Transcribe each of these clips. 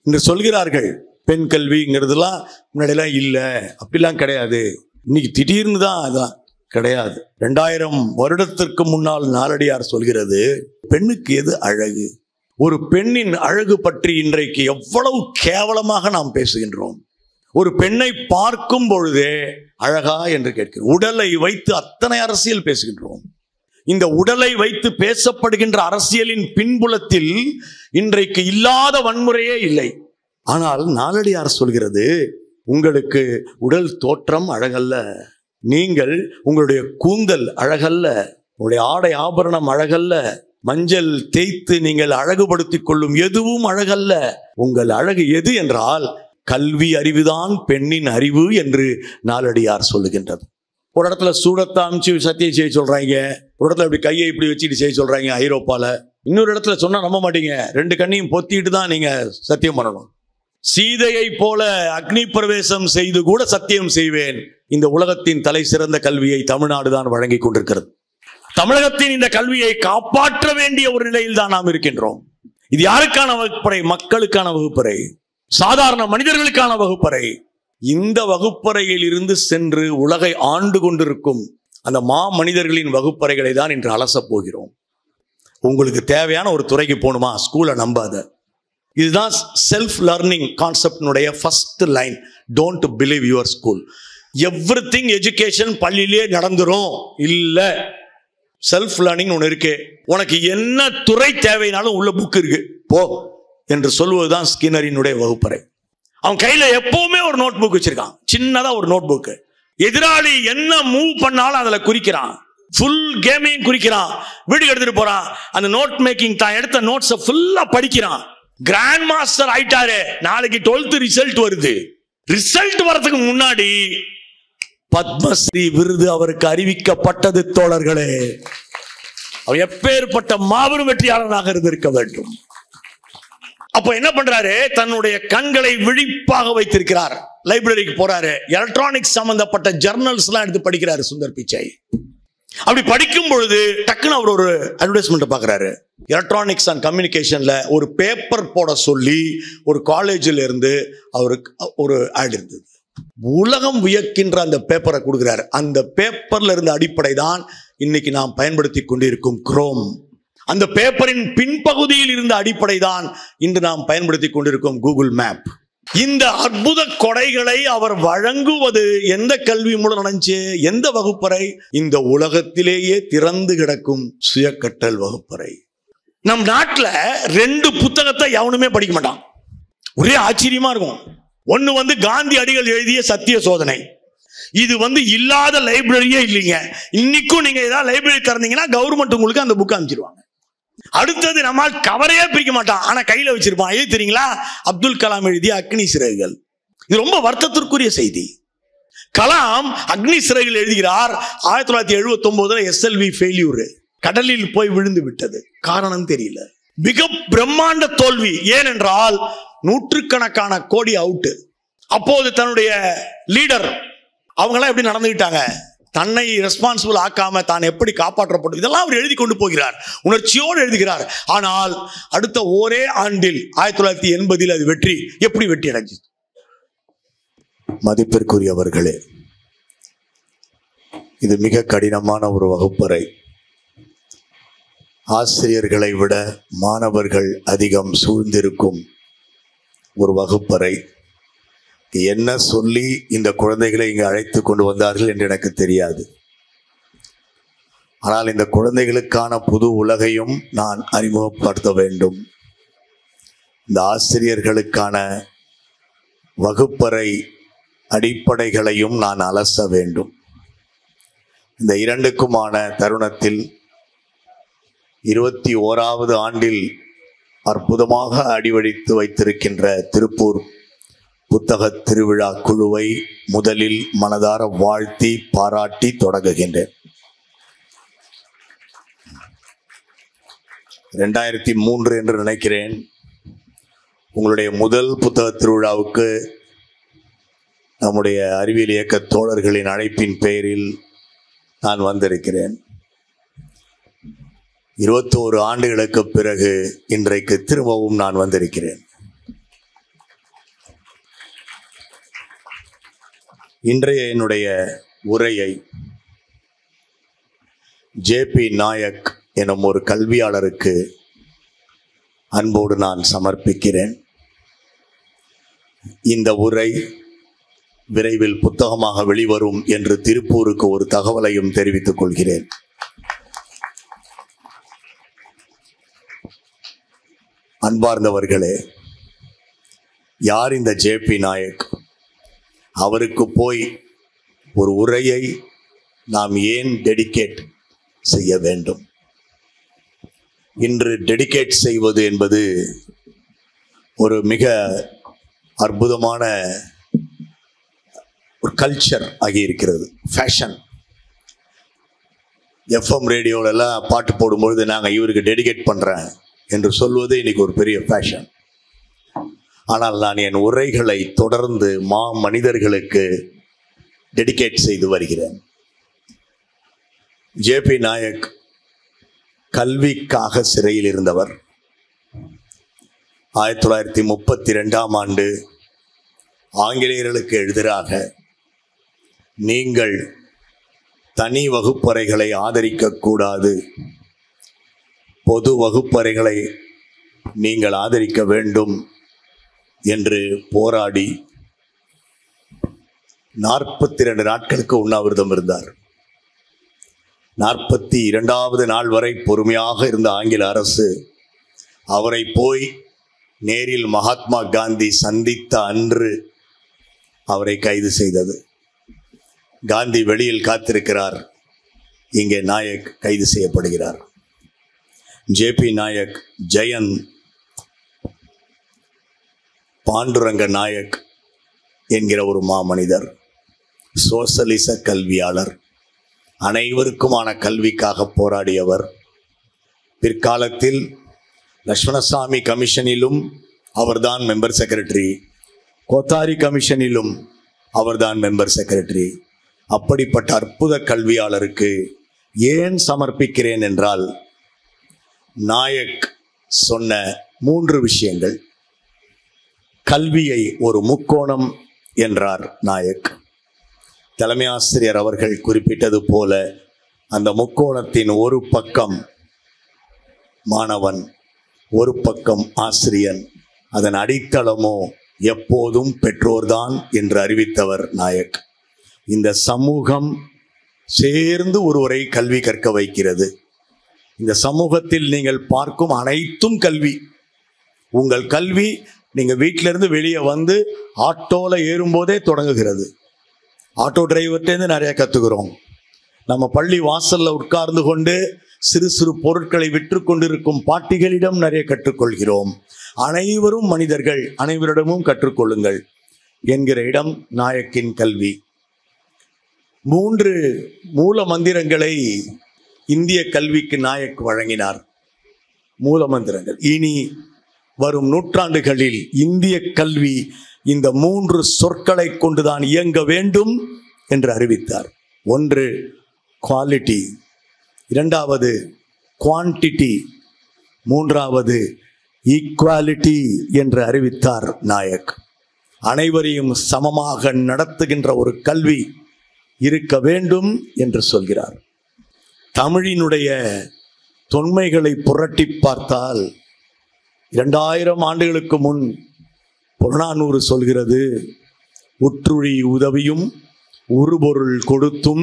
இன்று சொல்கிறார்கள் பெண் கல்விங்கிறதுலாம் முன்னாடியெல்லாம் இல்லை, அப்படிலாம் கிடையாது. இன்னைக்கு திடீர்னு தான் அதான் கிடையாது. 2000 வருடத்திற்கு முன்னால் நாலடியார் சொல்கிறது, பெண்ணுக்கு எது அழகு? ஒரு பெண்ணின் அழகு பற்றி இன்றைக்கு எவ்வளவு கேவலமாக நாம் பேசுகின்றோம். ஒரு பெண்ணை பார்க்கும் பொழுதே அழகா என்று கேட்கிறோம். உடலை வைத்து அத்தனை அரசியல் பேசுகின்றோம். இந்த உடலை வைத்து பேசப்படுகின்ற அரசியலின் பின்புலத்தில் இன்றைக்கு இல்லாத வன்முறையே இல்லை. ஆனால் நாலடியார் சொல்கிறது, உங்களுக்கு உடல் தோற்றம் அழகல்ல, நீங்கள் உங்களுடைய கூந்தல் அழகல்ல, உங்களுடைய ஆடை ஆபரணம் அழகல்ல, மஞ்சள் தேய்த்து நீங்கள் அழகுபடுத்திக் கொள்ளும் எதுவும் அழகல்ல. உங்கள் அழகு எது என்றால் கல்வி அறிவுதான் பெண்ணின் அறிவு என்று நாலடியார் சொல்லுகின்றது. ஒரு இடத்துல சூடத்தை அமிச்சு சத்தியம் செய்ய சொல்றாங்க, ஒரு இடத்துல இப்படி கையை இப்படி வச்சுட்டு செய்ய சொல்றாங்க ஐரோப்பால. இன்னொரு இடத்துல சொன்னா நம்ப மாட்டீங்க, 2 கண்ணையும் பொத்திட்டு தான் நீங்க சத்தியம் பண்ணணும். சீதையை போல அக்னி பிரவேசம் செய்து கூட சத்தியம் செய்வேன். இந்த உலகத்தின் தலை சிறந்த கல்வியை தமிழ்நாடு தான் வழங்கி கொண்டிருக்கிறது. தமிழகத்தின் இந்த கல்வியை காப்பாற்ற வேண்டிய ஒரு நிலையில் தான் நாம் இருக்கின்றோம். இது யாருக்கான வகுப்பறை? மக்களுக்கான வகுப்பறை, சாதாரண மனிதர்களுக்கான வகுப்பறை. இந்த வகுப்பறையில் இருந்து சென்று உலகை ஆண்டு கொண்டிருக்கும் அந்த மனிதர்களின் வகுப்பறைகளை தான் இன்று அலசப் போகிறோம். உங்களுக்கு தேவையான ஒரு துறைக்கு போகணுமா, ஸ்கூலை நம்பாத. இதுதான் செல்ஃப் லர்னிங் கான்செப்டினுடைய first line. Don't believe your school. Everything education பள்ளியிலே நடந்துரும் இல்ல. செல்ஃப் லேர்னிங் ஒன்று இருக்கு. உனக்கு என்ன துறை தேவைனாலும் உள்ள புக் இருக்கு போ என்று சொல்வதுதான் ஸ்கின்னரினுடைய வகுப்பறை. அவன் கையில எப்பவுமே ஒரு நோட் புக் வச்சிருக்கான், சின்னதா ஒரு நோட் புக். எதிராளி என்ன மூவ் பண்ணாலும் அதுல குறிக்கிறான், ஃபுல் கேமையும் குறிக்கிறான். வீட்டுக்கு எடுத்துட்டு போறான், அந்த நோட் மேக்கிங் தான் எடுத்த நோட்ஸை ஃபுல்லா படிக்கிறான். கிராண்ட் மாஸ்டர் ஆயிட்டாரு. நாளைக்கு 12th ரிசல்ட் வருது. ரிசல்ட் வரதுக்கு முன்னாடி பத்மஸ்ரீ விருது அவருக்கு அறிவிக்கப்பட்டது. தோழர்களே, அவர் எப்பேற்பட்ட மாபெரும் வெற்றியாளராக இருந்திருக்க வேண்டும். அப்ப என்ன பண்றாரு? தன்னுடைய கண்களை விழிப்பாக வைத்திருக்கிறார். லைப்ரரிக்கு போறாரு, எலக்ட்ரானிக்ஸ் சம்பந்தப்பட்ட ஜர்னல்ஸ் எல்லாம் எடுத்து படிக்கிறாரு சுந்தர் பிச்சை. அப்படி படிக்கும் பொழுது டக்குன்னு அவர் ஒரு அட்வர்டைஸ்மெண்ட் பாக்குறாரு. எலக்ட்ரானிக்ஸ் அண்ட் கம்யூனிகேஷன்ல ஒரு பேப்பர் போட சொல்லி ஒரு காலேஜில் இருந்து அவருக்கு ஒரு ஆட் இருந்தது. உலகம் வியக்கின்ற அந்த பேப்பரை கொடுக்கிறார். அந்த பேப்பர்ல இருந்த அடிப்படை தான் இன்னைக்கு நாம் பயன்படுத்தி கொண்டிருக்கும் குரோம். அந்த பேப்பரின் பின்பகுதியில் இருந்த அடிப்படை தான் இன்று நாம் பயன்படுத்தி கொண்டிருக்கும் கூகுள் மேப். இந்த அற்புத கொடைகளை அவர் வழங்குவது எந்த கல்வி மூலம் நடந்துச்சு? எந்த வகுப்பறை? இந்த உலகத்திலேயே திறந்து கிடக்கும் சுயக்கற்றல் வகுப்பறை. நம் நாட்டில் 2 புத்தகத்தை எவனுமே படிக்க மாட்டான். ஒரே ஆச்சரியமா இருக்கும். ஒன்னு காந்தி அடிகள் எழுதிய சத்திய சோதனை. இது இல்லாத லைப்ரரியே இல்லைங்க. இன்னைக்கும் நீங்க ஏதாவது லைப்ரரி திறந்தீங்கன்னா கவர்மெண்ட் உங்களுக்கு அந்த புக் அனுப்பிச்சிருவாங்க. அடுத்தது நம்மால் கவரையே பிரிக்க மாட்டான், ஆனா கையில வச்சிருப்பான். எது தெரியுங்களா? அப்துல் கலாம் எழுதிய அக்னி சிறகுகள். இது ரொம்ப வருத்தத்திற்குரிய செய்தி. கலாம் அக்னி சிறகுகள் எழுதுகிறார். 1979 SLV ஃபெயில்யூர், கடலில் போய் விழுந்து விட்டது. காரணம் தெரியல. மிக பிரம்மாண்ட தோல்வி. ஏனென்றால் நூற்றுக்கணக்கான கோடி அவுட். அப்போது தன்னுடைய லீடர் அவங்களாம் எப்படி நடந்துகிட்டாங்க, தன்னை ரெஸ்பான்சிபிள் ஆக்காம தான் எப்படி காப்பாற்றப்படும், இதெல்லாம் அவர் எழுதி கொண்டு போகிறார், உணர்ச்சியோடு எழுதுகிறார். ஆனால் அடுத்த ஒரே ஆண்டில் 1980 அது வெற்றி. எப்படி வெற்றி அடைஞ்சது? மதிப்பிற்குரியவர்களே, இது மிக கடினமான ஒரு வகுப்பறை. ஆசிரியர்களை விட மாணவர்கள் அதிகம் சூழ்ந்திருக்கும் ஒரு வகுப்பறை. என்ன சொல்லி இந்த குழந்தைகளை இங்கு அழைத்து கொண்டு வந்தார்கள் என்று எனக்கு தெரியாது. ஆனால் இந்த குழந்தைகளுக்கான புது உலகையும் நான் அறிமுகப்படுத்த வேண்டும். இந்த ஆசிரியர்களுக்கான வகுப்பறை அடிப்படைகளையும் நான் அலச வேண்டும். இந்த 2க்குமான தருணத்தில் 21வது ஆண்டில் அற்புதமாக அடிவடித்து வைத்திருக்கின்ற திருப்பூர் புத்தக திருவிழா குழுவை முதலில் மனதார வாழ்த்தி பாராட்டி தொடங்குகின்றேன். 2003 என்று நினைக்கிறேன் உங்களுடைய முதல் புத்தக திருவிழாவுக்கு நம்முடைய அறிவியல் இயக்க தோழர்களின் அழைப்பின் பெயரில் நான் வந்திருக்கிறேன். 21 ஆண்டுகளுக்கு பிறகு இன்றைக்கு திரும்பவும் நான் வந்திருக்கிறேன். இன்றைய என்னுடைய உரையை ஜே.பி. நாயக் எனும் ஒரு கல்வியாளருக்கு அன்போடு நான் சமர்ப்பிக்கிறேன். இந்த உரை விரைவில் புத்தகமாக வெளிவரும் என்று திருப்பூருக்கு ஒரு தகவலையும் தெரிவித்துக் கொள்கிறேன். அன்பார்ந்தவர்களே, யார் இந்த ஜே.பி. நாயக்? அவருக்கு போய் ஒரு உரையை நாம் ஏன் டெடிகேட் செய்ய வேண்டும்? இன்று டெடிகேட் செய்வது என்பது ஒரு மிக அற்புதமான ஒரு கல்ச்சர் ஆகியிருக்கிறது, ஃபேஷன். எஃப்எம் ரேடியோலெல்லாம் பாட்டு போடும்பொழுது நாங்கள் இவருக்கு டெடிகேட் பண்ணுறேன் என்று சொல்வது இன்னைக்கு ஒரு பெரிய ஃபேஷன். ஆனால் நான் என் உரைகளை தொடர்ந்து மனிதர்களுக்கு டெடிகேட் செய்து வருகிறேன். ஜே.பி. நாயக் கல்விக்காக சிறையில் இருந்தவர். 1932ஆம் ஆண்டு ஆங்கிலேயர்களுக்கு எதிராக நீங்கள் தனி வகுப்பறைகளை ஆதரிக்கக்கூடாது, பொது வகுப்பறைகளை நீங்கள் ஆதரிக்க வேண்டும் என்று போராடி 42 நாட்களுக்கு உண்ணாவிரதம் இருந்தார். 42வது நாள் வரை பொறுமையாக இருந்த ஆங்கில அரசு அவரை போய் நேரில் மகாத்மா காந்தி சந்தித்த அன்று அவரை கைது செய்தது. காந்தி வெளியில் காத்திருக்கிறார், இங்கே நாயக் கைது செய்யப்படுகிறார். ஜே.பி. நாயக் ஜெயன் பாண்டுரங்க நாயக் என்கிற ஒரு மாமனிதர், சோசலிச கல்வியாளர், அனைவருக்குமான கல்விக்காக போராடியவர். பிற்காலத்தில் லட்சுமணசாமி கமிஷனிலும் அவர்தான் மெம்பர் செக்ரட்டரி, கோத்தாரி கமிஷனிலும் அவர்தான் மெம்பர் செக்ரட்டரி. அப்படிப்பட்ட அற்புத கல்வியாளருக்கு ஏன் சமர்ப்பிக்கிறேன் என்றால், நாயக் சொன்ன 3 விஷயங்கள். கல்வியை ஒரு முக்கோணம் என்றார் நாயக். தலைமை ஆசிரியர் அவர்கள் குறிப்பிட்டது போல அந்த முக்கோணத்தின் ஒரு பக்கம் மாணவன், ஒரு பக்கம் ஆசிரியன், அதன் அடித்தளமோ எப்போதும் பெற்றோர்தான் என்று அறிவித்தவர் நாயக். இந்த சமூகம் சேர்ந்து ஒருவரை கல்வி கற்க வைக்கிறது. இந்த சமூகத்தில் நீங்கள் பார்க்கும் அனைத்தும் கல்வி. உங்கள் கல்வி நீங்கள் வீட்டிலேருந்து வெளியே வந்து ஆட்டோவில் ஏறும்போதே தொடங்குகிறது. ஆட்டோ டிரைவர்கிட்டேருந்து நிறைய கற்றுக்கிறோம். நம்ம பள்ளி வாசலில் உட்கார்ந்து கொண்டு சிறு சிறு பொருட்களை விற்று கொண்டிருக்கும் பாட்டிகளிடம் நிறைய கற்றுக்கொள்கிறோம். அனைவரும் மனிதர்கள், அனைவரிடமும் கற்றுக்கொள்ளுங்கள் என்கிற இடம் நாயக்கின் கல்வி. 3 மூல மந்திரங்களை இந்திய கல்விக்கு நாயக் வழங்கினார். மூல மந்திரங்கள். இனி வரும் நூற்றாண்டுகளில் இந்திய கல்வி இந்த 3 சொற்களை கொண்டுதான் இயங்க வேண்டும் என்று அறிவித்தார். 1 குவாலிட்டி, 2வது குவான்டிட்டி, 3வது ஈக்குவாலிட்டி என்று அறிவித்தார் நாயக். அனைவரையும் சமமாக நடத்துகின்ற ஒரு கல்வி இருக்க வேண்டும் என்று சொல்கிறார். தமிழினுடைய தொன்மைகளை புரட்டி பார்த்தால் 2000 ஆண்டுகளுக்கு முன் புறநானூறு சொல்கிறது, உற்றுழி உதவியும் உருபொருள் கொடுத்தும்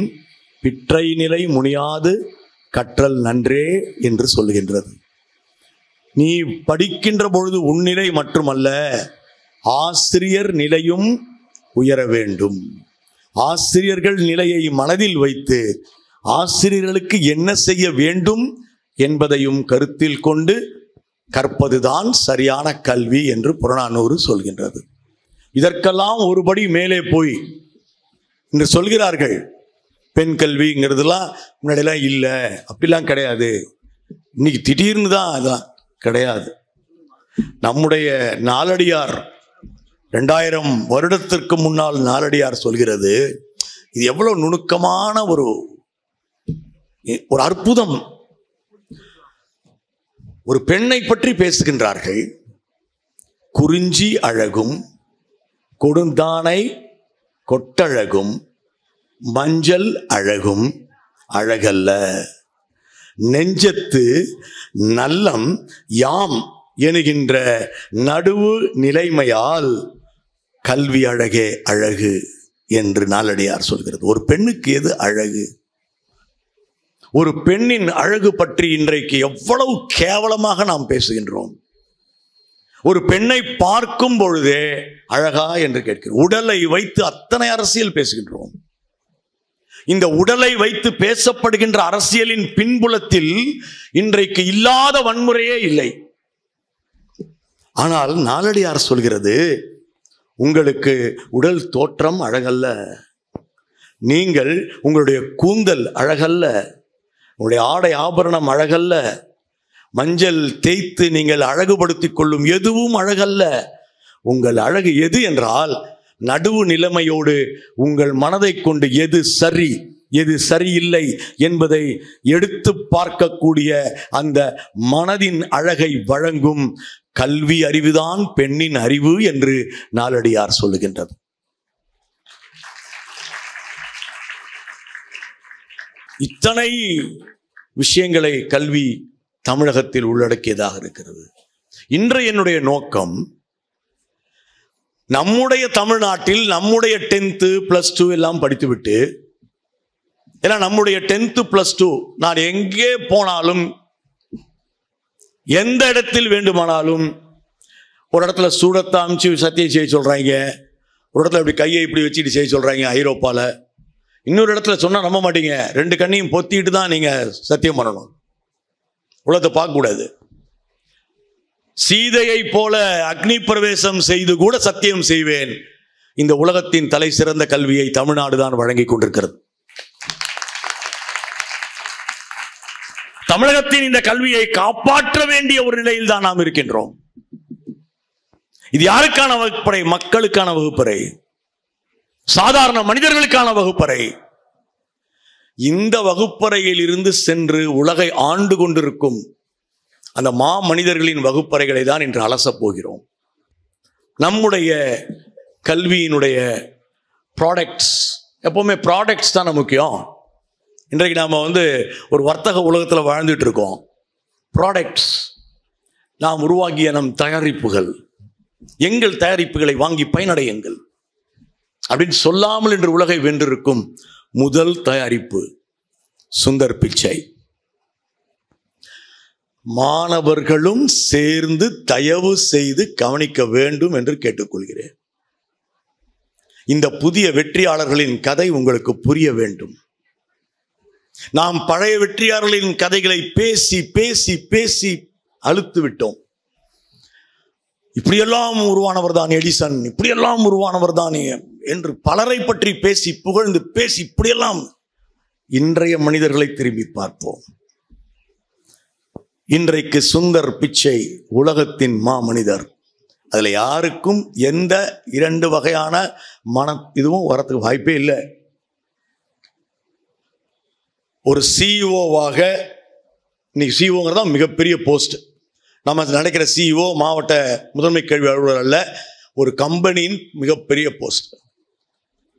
பிற்றை நிலை முனியாது கற்றல் நன்றே என்று சொல்கின்றது. நீ படிக்கின்ற பொழுது உன்னிலை மட்டுமல்ல, ஆசிரியர் நிலையும் உயர வேண்டும். ஆசிரியர்கள் நிலையை மனதில் வைத்து ஆசிரியர்களுக்கு என்ன செய்ய வேண்டும் என்பதையும் கருத்தில் கொண்டு கற்பதுதான் சரியான கல்வி என்று புறநானூறு சொல்கின்றது. இதற்கெல்லாம் ஒருபடி மேலே போய் இன்று சொல்கிறார்கள், பெண் கல்விங்கிறதுலாம் முன்னாடியெல்லாம் இல்லை, அப்படிலாம் கிடையாது. இன்னைக்கு திடீர்னு தான் அதெல்லாம் கிடையாது. நம்முடைய நாலடியார் 2000 வருடத்திற்கு முன்னால் நாலடியார் சொல்கிறது, இது எவ்வளவு நுணுக்கமான ஒரு அற்புதம். ஒரு பெண்ணை பற்றி பேசுகின்றார்கள். குறிஞ்சி அழகும் கொடுந்தானை கொட்டழகும் மஞ்சள் அழகும் அழகல்ல. நெஞ்சத்து நல்லம் யாம் என்கின்ற நடுவு நிலைமையால் கல்வி அழகே அழகு என்று நாலடியார் சொல்கிறது. ஒரு பெண்ணுக்கு எது அழகு? ஒரு பெண்ணின் அழகு பற்றி இன்றைக்கு எவ்வளவு கேவலமாக நாம் பேசுகின்றோம். ஒரு பெண்ணை பார்க்கும் பொழுதே அழகா என்று கேட்கிறோம். உடலை வைத்து அத்தனை அரசியல் பேசுகின்றோம். இந்த உடலை வைத்து பேசப்படுகின்ற அரசியலின் பின்புலத்தில் இன்றைக்கு இல்லாத வன்முறையே இல்லை. ஆனால் நாலடியார் சொல்கிறது, உங்களுக்கு உடல் தோற்றம் அழகல்ல, நீங்கள் உங்களுடைய கூந்தல் அழகல்ல, உங்களுடைய ஆடை ஆபரணம் அழகல்ல, மஞ்சள் தேய்த்து நீங்கள் அழகுபடுத்திக் கொள்ளும் எதுவும் அழகல்ல. உங்கள் அழகு எது என்றால் நடுவு நிலைமையோடு உங்கள் மனதை கொண்டு எது சரி எது சரியில்லை என்பதை எடுத்து பார்க்கக்கூடிய அந்த மனதின் அழகை வழங்கும் கல்வி அறிவுதான் பெண்ணின் அறிவு என்று நாலடியார் சொல்லுகின்றது. இத்தனை விஷயங்களை கல்வி தமிழகத்தில் உள்ளடக்கியதாக இருக்கிறது. இன்றைய என்னுடைய நோக்கம், நம்முடைய தமிழ்நாட்டில் நம்முடைய 10th +2 எல்லாம் படித்துவிட்டு, ஏன்னா நம்முடைய 10th +2 நான் எங்கே போனாலும் எந்த இடத்தில் வேண்டுமானாலும், ஒரு இடத்துல சூடத்தை அமிச்சு சத்தியம் செய்ய சொல்றாங்க, ஒரு இடத்துல இப்படி கையை இப்படி வச்சுட்டு செய்ய சொல்றாங்க ஐரோப்பால, இன்னொரு இடத்துல சொன்னா நம்ப மாட்டீங்க, 2 கண்ணையும் பொத்திட்டு தான் நீங்க சத்தியம் பண்ணணும், உலகத்தை பார்க்க கூடாது. சீதையை போல அக்னி பிரவேசம் செய்து கூட சத்தியம் செய்வேன். இந்த உலகத்தின் தலை சிறந்த கல்வியை தமிழ்நாடு தான் வழங்கி கொண்டிருக்கிறது. தமிழகத்தின் இந்த கல்வியை காப்பாற்ற வேண்டிய ஒரு நிலையில் தான் நாம் இருக்கின்றோம். இது யாருக்கான வகுப்பறை? மக்களுக்கான வகுப்பறை, சாதாரண மனிதர்களுக்கான வகுப்பறை. இந்த வகுப்பறையில் இருந்து சென்று உலகை ஆண்டு கொண்டிருக்கும் அந்த மா மனிதர்களின் வகுப்பறைகளை தான் இன்று அலசப் போகிறோம். நம்முடைய கல்வியினுடைய ப்ராடக்ட்ஸ், எப்பவுமே ப்ராடக்ட்ஸ் தானே முக்கியம். இன்றைக்கு நாம் ஒரு வர்த்தக உலகத்தில் வாழ்ந்துட்டு இருக்கோம். ப்ராடக்ட்ஸ், நாம் உருவாக்கிய நம் தயாரிப்புகள், எங்கள் தயாரிப்புகளை வாங்கி பயனடையுங்கள் அப்படின்னு சொல்லாமல் இன்று உலகை வென்றிருக்கும் முதல் தயாரிப்பு சுந்தர் பிச்சை. மாணவர்களும் சேர்ந்து தயவு செய்து கவனிக்க வேண்டும் என்று கேட்டுக்கொள்கிறேன். இந்த புதிய வெற்றியாளர்களின் கதை உங்களுக்கு புரிய வேண்டும். நாம் பழைய வெற்றியாளர்களின் கதைகளை பேசி பேசி பேசி அழுத்து விட்டோம். இப்படியெல்லாம் உருவானவர் தான் எடிசன், இப்படியெல்லாம் உருவானவர் தான் என்று பலரை பற்றி பேசி புகழ்ந்து பேசி இப்படியெல்லாம். இன்றைய மனிதர்களை திரும்பி பார்ப்போம். இன்றைக்கு சுந்தர் பிச்சை உலகத்தின் மா மனிதர். அதில் யாருக்கும் எந்த 2 வகையான இதுவும் வரத்துக்கு வாய்ப்பே இல்லை. ஒரு சிஇஓவாக, இன்னைக்கு சிஇஓங்கிறது தான் மிகப்பெரிய போஸ்ட். நம்ம நினைக்கிற சிஇஓ மாவட்ட முதன்மை கல்வி அலுவலர் அல்ல, ஒரு கம்பெனியின் மிகப்பெரிய போஸ்ட்.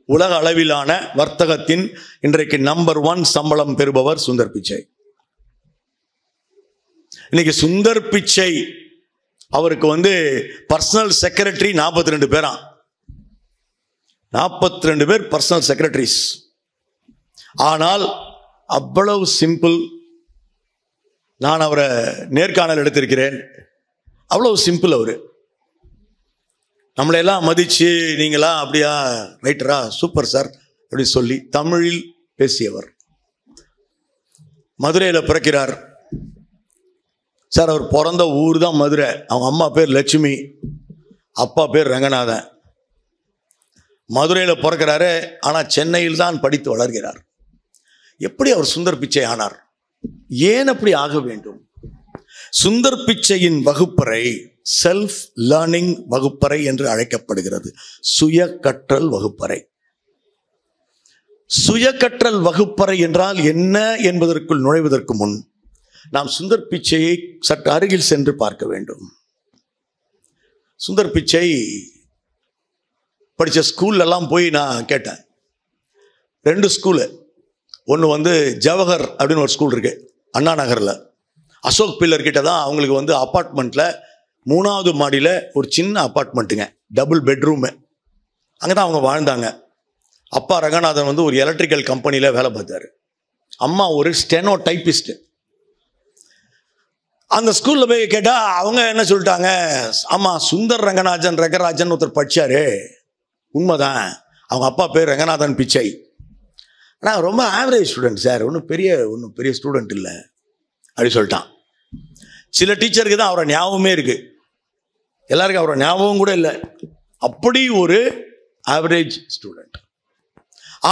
உலக அளவிலான வர்த்தகத்தின் இன்றைக்கு நம்பர் 1 சம்பளம் பெறுபவர் சுந்தர் பிச்சை. இன்னைக்கு சுந்தர் பிச்சை அவருக்கு பர்சனல் செக்ரட்டரி 42 பேரா, 42 பேர் பர்சனல் செக்ரட்டரிஸ். ஆனால் அவ்வளவு சிம்பிள். நான் அவரை நேர்காணல் எடுத்திருக்கிறேன். அவ்வளவு சிம்பிள். அவரு நம்மளையெல்லாம் மதிச்சு, நீங்களா அப்படியா ரைட்டரா சூப்பர் சார் அப்படின்னு சொல்லி தமிழில் பேசியவர். மதுரையில் பிறக்கிறார் சார். அவர் பிறந்த ஊர் தான் மதுரை. அவங்க அம்மா பேர் லட்சுமி, அப்பா பேர் ரங்கநாதன். மதுரையில் பிறக்கிறாரு, ஆனால் சென்னையில் தான் படித்து வளர்கிறார். எப்படி அவர் சுந்தர் பிச்சை ஆனார்? ஏன் அப்படி ஆக வேண்டும்? சுந்தர் பிச்சையின் வகுப்பறை செல்ஃப் லேர்னிங் வகுப்பறை என்று அழைக்கப்படுகிறது. சுய கற்றல் வகுப்பறை. சுய கற்றல் வகுப்பறை என்றால் என்ன என்பதற்குள் நுழைவதற்கு முன் நாம் சுந்தர் பிச்சையை சற்று அருகில் சென்று பார்க்க வேண்டும். சுந்தர் பிச்சை படித்த ஸ்கூல்லலாம் போய் நான் கேட்டேன். 2 ஸ்கூலு. ஒன்று வந்து ஜவஹர் அப்படின்னு ஒரு ஸ்கூல் இருக்குது அண்ணா நகரில். அசோக் பில்லர் கிட்ட தான் அவங்களுக்கு வந்து அப்பார்ட்மெண்ட்டில் 3வது மாடியில் ஒரு சின்ன அப்பார்ட்மெண்ட்டுங்க, டபுள் பெட்ரூமு. அங்கே தான் அவங்க வாழ்ந்தாங்க. அப்பா ரங்கநாதன் வந்து ஒரு எலக்ட்ரிக்கல் கம்பெனியில் வேலை பார்த்தாரு. அம்மா ஒரு ஸ்டெனோ டைப்பிஸ்ட்டு. அந்த ஸ்கூலில் போய் கேட்டால் அவங்க என்ன சொல்லிட்டாங்க, ஆமாம் சுந்தர் ரங்கராஜன் ஒருத்தர் படித்தார், உண்மைதான், அவங்க அப்பா பேர் ரங்கநாதன் பிச்சை. ஆனால் ரொம்ப ஆவரேஜ் ஸ்டூடெண்ட் சார், ஒன்றும் பெரிய ஸ்டூடெண்ட் இல்லை அப்படி சொல்லிட்டான். சில டீச்சருக்கு தான் அவரை ஞாபகமே இருக்குது, எல்லாருக்கும் அவரை ஞாபகம் கூட இல்லை. அப்படி ஒரு ஆவரேஜ் ஸ்டூடெண்ட்.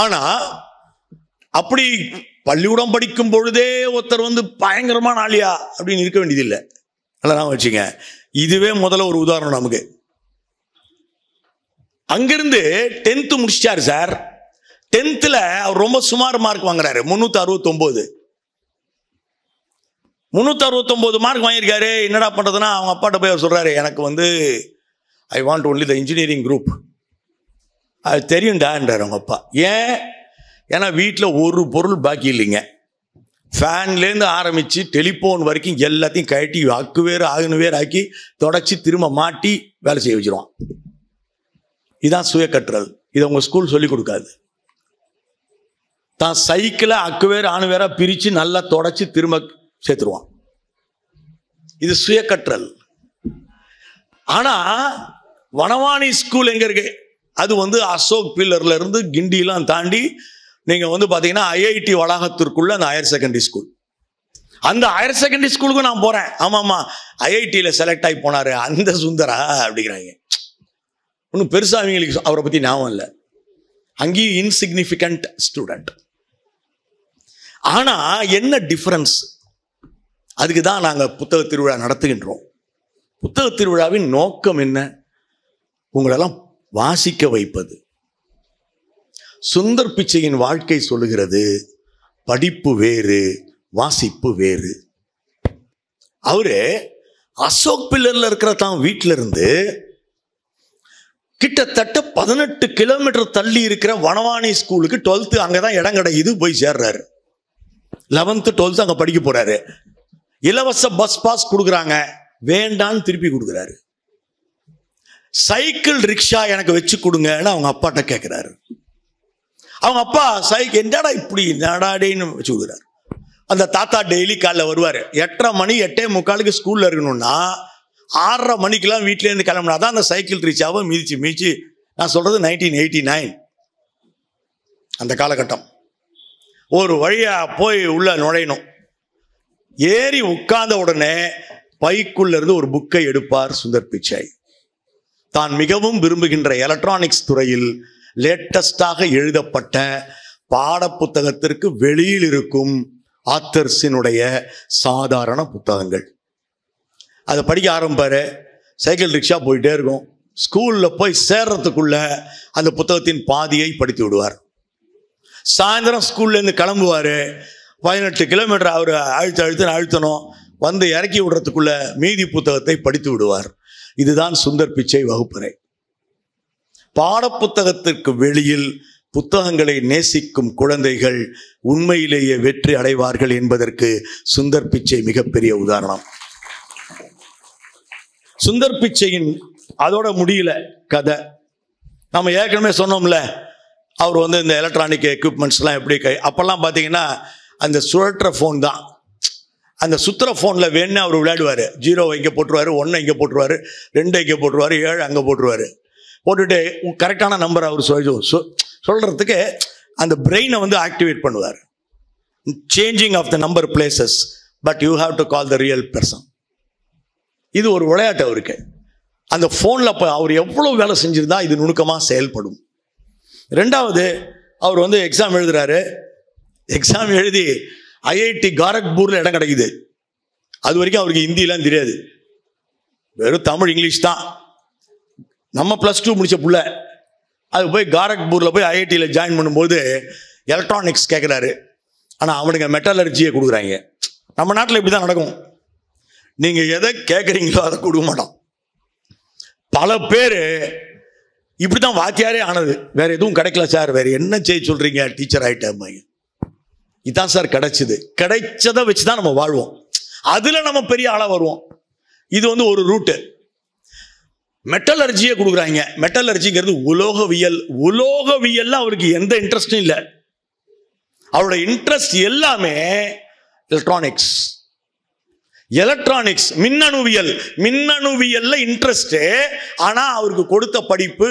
ஆனால் அப்படி பள்ளிக்கூடம் படிக்கும் பொழுதே ஒருத்தர் வந்து பயங்கரமான ஆளியா அப்படின்னு இருக்க வேண்டியதில்லை. அதெல்லாம் வச்சுங்க. இதுவே முதல்ல ஒரு உதாரணம் நமக்கு. அங்கிருந்து 10th முடிச்சிட்டாரு சார். 10th அவர் ரொம்ப சுமார் மார்க் வாங்குறாரு, 369. 369 மார்க் வாங்கியிருக்காரு. என்னடா பண்ணுறதுன்னா அவங்க அப்பாட்ட போய் அவர் சொல்கிறாரு, எனக்கு வந்து I want only the engineering group. அது தெரியும்டான்றார் அவங்க அப்பா. ஏன்னா வீட்டில் ஒரு பொருள் பாக்கி இல்லைங்க. ஃபேன்லேருந்து ஆரம்பித்து டெலிஃபோன் வரைக்கும் எல்லாத்தையும் கழட்டி ஆகுனவேர் ஆக்கி தொடச்சி திரும்ப மாட்டி வேலை செய்ய வச்சிருவான். இதுதான் சுய கற்றல். இதை உங்கள் ஸ்கூல் சொல்லிக் கொடுக்காது. தான் சைக்கிளை ஆணுவேராக பிரித்து நல்லா தொடச்சி திரும்ப சேர்த்துருவான். இது சுய கற்றல். ஆனால் வனவாணி ஸ்கூல் எங்கே இருக்கு? அது வந்து அசோக் பில்லர்ல இருந்து கிண்டிலாம் தாண்டி நீங்கள் வந்து பார்த்தீங்கன்னா ஐஐடி வளாகத்திற்குள்ள அந்த ஹையர் செகண்டரி ஸ்கூல். அந்த ஹையர் செகண்டரி ஸ்கூலுக்கும் நான் போகிறேன். ஆமாம்மா, ஐஐடியில் செலக்ட் ஆகி போனார் அந்த சுந்தரா அப்படிங்கிறாங்க. ஒன்றும் பெருசாக அவங்களுக்கு அவரை பற்றி ஞாபகம் இல்லை. அங்கேயும் இன்சிக்னிஃபிகண்ட் ஸ்டூடெண்ட். ஆனால் என்ன டிஃப்ரென்ஸ்? அதுக்கு தான் நாங்கள் புத்தக திருவிழா நடத்துகின்றோம். புத்தக திருவிழாவின் நோக்கம் என்ன? உங்களெல்லாம் வாசிக்க வைப்பது. சுந்தர் பிச்சையின் வாழ்க்கை சொல்லுகிறது, படிப்பு வேறு, வாசிப்பு வேறு. அவரு அசோக் பில்லர்ல இருக்கிற தான் வீட்டில இருந்து கிட்டத்தட்ட 18 கிலோமீட்டர் தள்ளி இருக்கிற வனவாணி ஸ்கூலுக்கு 12th அங்கதான் இடம் கிடைக்குது, போய் சேர்றாரு. 11th 12th அங்க படிக்க போறாரு. இலவச பஸ் பாஸ் கொடுக்குறாங்க, வேண்டான்னு திருப்பி கொடுக்குறாரு. சைக்கிள் ரிக்ஷா எனக்கு வச்சு கொடுங்கன்னு அவங்க அப்பாட்ட கேட்கிறாரு. அவங்க அப்பா சைக்கிள் என்னடா இப்படி நடாடேன்னு வச்சு கொடுக்குறாரு. அந்த தாத்தா டெய்லி காலைல வருவார். 8:30 மணி 8:45 ஸ்கூல்ல இருக்கணும்னா 6:30 மணிக்கெல்லாம் வீட்டிலேருந்து கிளம்புனா தான் அந்த சைக்கிள் ரிக்ஷாவை மிதிச்சு நான் சொல்றது 1989 அந்த காலகட்டம். ஒரு வழியா போய் உள்ள நுழையணும். ஏறி உட்கார்ந்த உடனே பைக்குள்ள இருந்து ஒரு புக்கை எடுப்பார் சுந்தர் பிச்சை. தான் மிகவும் விரும்புகின்ற எலக்ட்ரானிக்ஸ் துறையில் லேட்டஸ்டாக எழுதப்பட்ட பாட புத்தகத்திற்கு வெளியில் இருக்கும் ஆத்தர்ஸினுடைய சாதாரண புத்தகங்கள் அதை படிக்க ஆரம்பிப்பாரு. சைக்கிள் ரிக்ஷா போயிட்டே இருக்கும். ஸ்கூலில் போய் சேர்றதுக்குள்ள அந்த புத்தகத்தின் பாதியை படித்து விடுவார். சாயந்தரம் ஸ்கூல்லேருந்து கிளம்புவார். 18 கிலோமீட்டர் அவர் அழுத்தணும். வந்து இறக்கி விடுறதுக்குள்ள மீதி புத்தகத்தை படித்து விடுவார். இதுதான் சுந்தர் பிச்சை வகுப்பறை. பாடப்புத்தகத்திற்கு வெளியில் புத்தகங்களை நேசிக்கும் குழந்தைகள் உண்மையிலேயே வெற்றி அடைவார்கள் என்பதற்கு சுந்தர் பிச்சை மிகப்பெரிய உதாரணம். சுந்தர் பிச்சையின் அதோட முடியல கதை. நம்ம ஏற்கனவே சொன்னோம்ல, அவர் வந்து இந்த எலக்ட்ரானிக் எக்யூப்மெண்ட்ஸ்லாம் எப்படி அப்பெல்லாம் பார்த்தீங்கன்னா அந்த சுழற்ற ஃபோன் தான். அந்த சுத்திர ஃபோனில் வேணுன்னு அவர் விளையாடுவார். 0 இங்கே போட்டுருவார், 1 இங்கே போட்டுருவார், 2 இங்கே போட்டுருவார், 7 அங்கே போட்டுருவார். போட்டுட்டு கரெக்டான நம்பர் அவர் சொல்கிறதுக்கு அந்த பிரெயினை வந்து ஆக்டிவேட் பண்ணுவார். Changing of the number places, but you have to call the real person. இது ஒரு விளையாட்டு அவருக்கு. அந்த ஃபோனில் அவர் எவ்வளோ வேலை செஞ்சிருந்தா இது நுணுக்கமாக செயல்படும். ரெண்டாவது, அவர் வந்து எக்ஸாம் எழுதுறாரு. எக்ஸாம் எழுதி ஐஐடி காரக்பூரில் இடம் கிடைக்குது. அது வரைக்கும் அவருக்கு ஹிந்திலாம் தெரியாது, வெறும் தமிழ் இங்கிலீஷ் தான். நம்ம +2 முடிச்ச புள்ள அது போய் காரக்பூரில் போய் ஐஐடியில் ஜாயின் பண்ணும்போது எலக்ட்ரானிக்ஸ் கேட்குறாரு. ஆனால் அவனுங்க மெட்டலர்ஜியை கொடுக்குறாங்க. நம்ம நாட்டில் இப்படி தான் நடக்கும். நீங்கள் எதை கேட்குறீங்களோ அதை கொடுக்க மாட்டோம். பல பேர் இப்படிதான் வாத்தியாரே ஆனது. வேற எதுவும் கிடைக்கல சார், வேற என்ன செய்ய சொல்றீங்க, டீச்சர் ஆயிட்டேன். இதான் சார் கிடைச்சது. கிடைச்சதை வச்சுதான் நம்ம வாழ்வோம், அதுல நம்ம பெரிய ஆளா வருவோம். இது ஒரு ரூட்டு. மெட்டலர்ஜியை கொடுக்குறாங்க. மெட்டலர்ஜிங்கிறது உலோகவியல். உலோகவியல்ல அவருக்கு எந்த இன்ட்ரெஸ்டும் இல்லை. அவரோட இன்ட்ரெஸ்ட் எல்லாமே எலக்ட்ரானிக்ஸ். எலக்ட்ரானிக்ஸ், மின்னணுவியல். மின்னணுவியல்ல இன்ட்ரெஸ்ட். ஆனா அவருக்கு கொடுத்த படிப்பு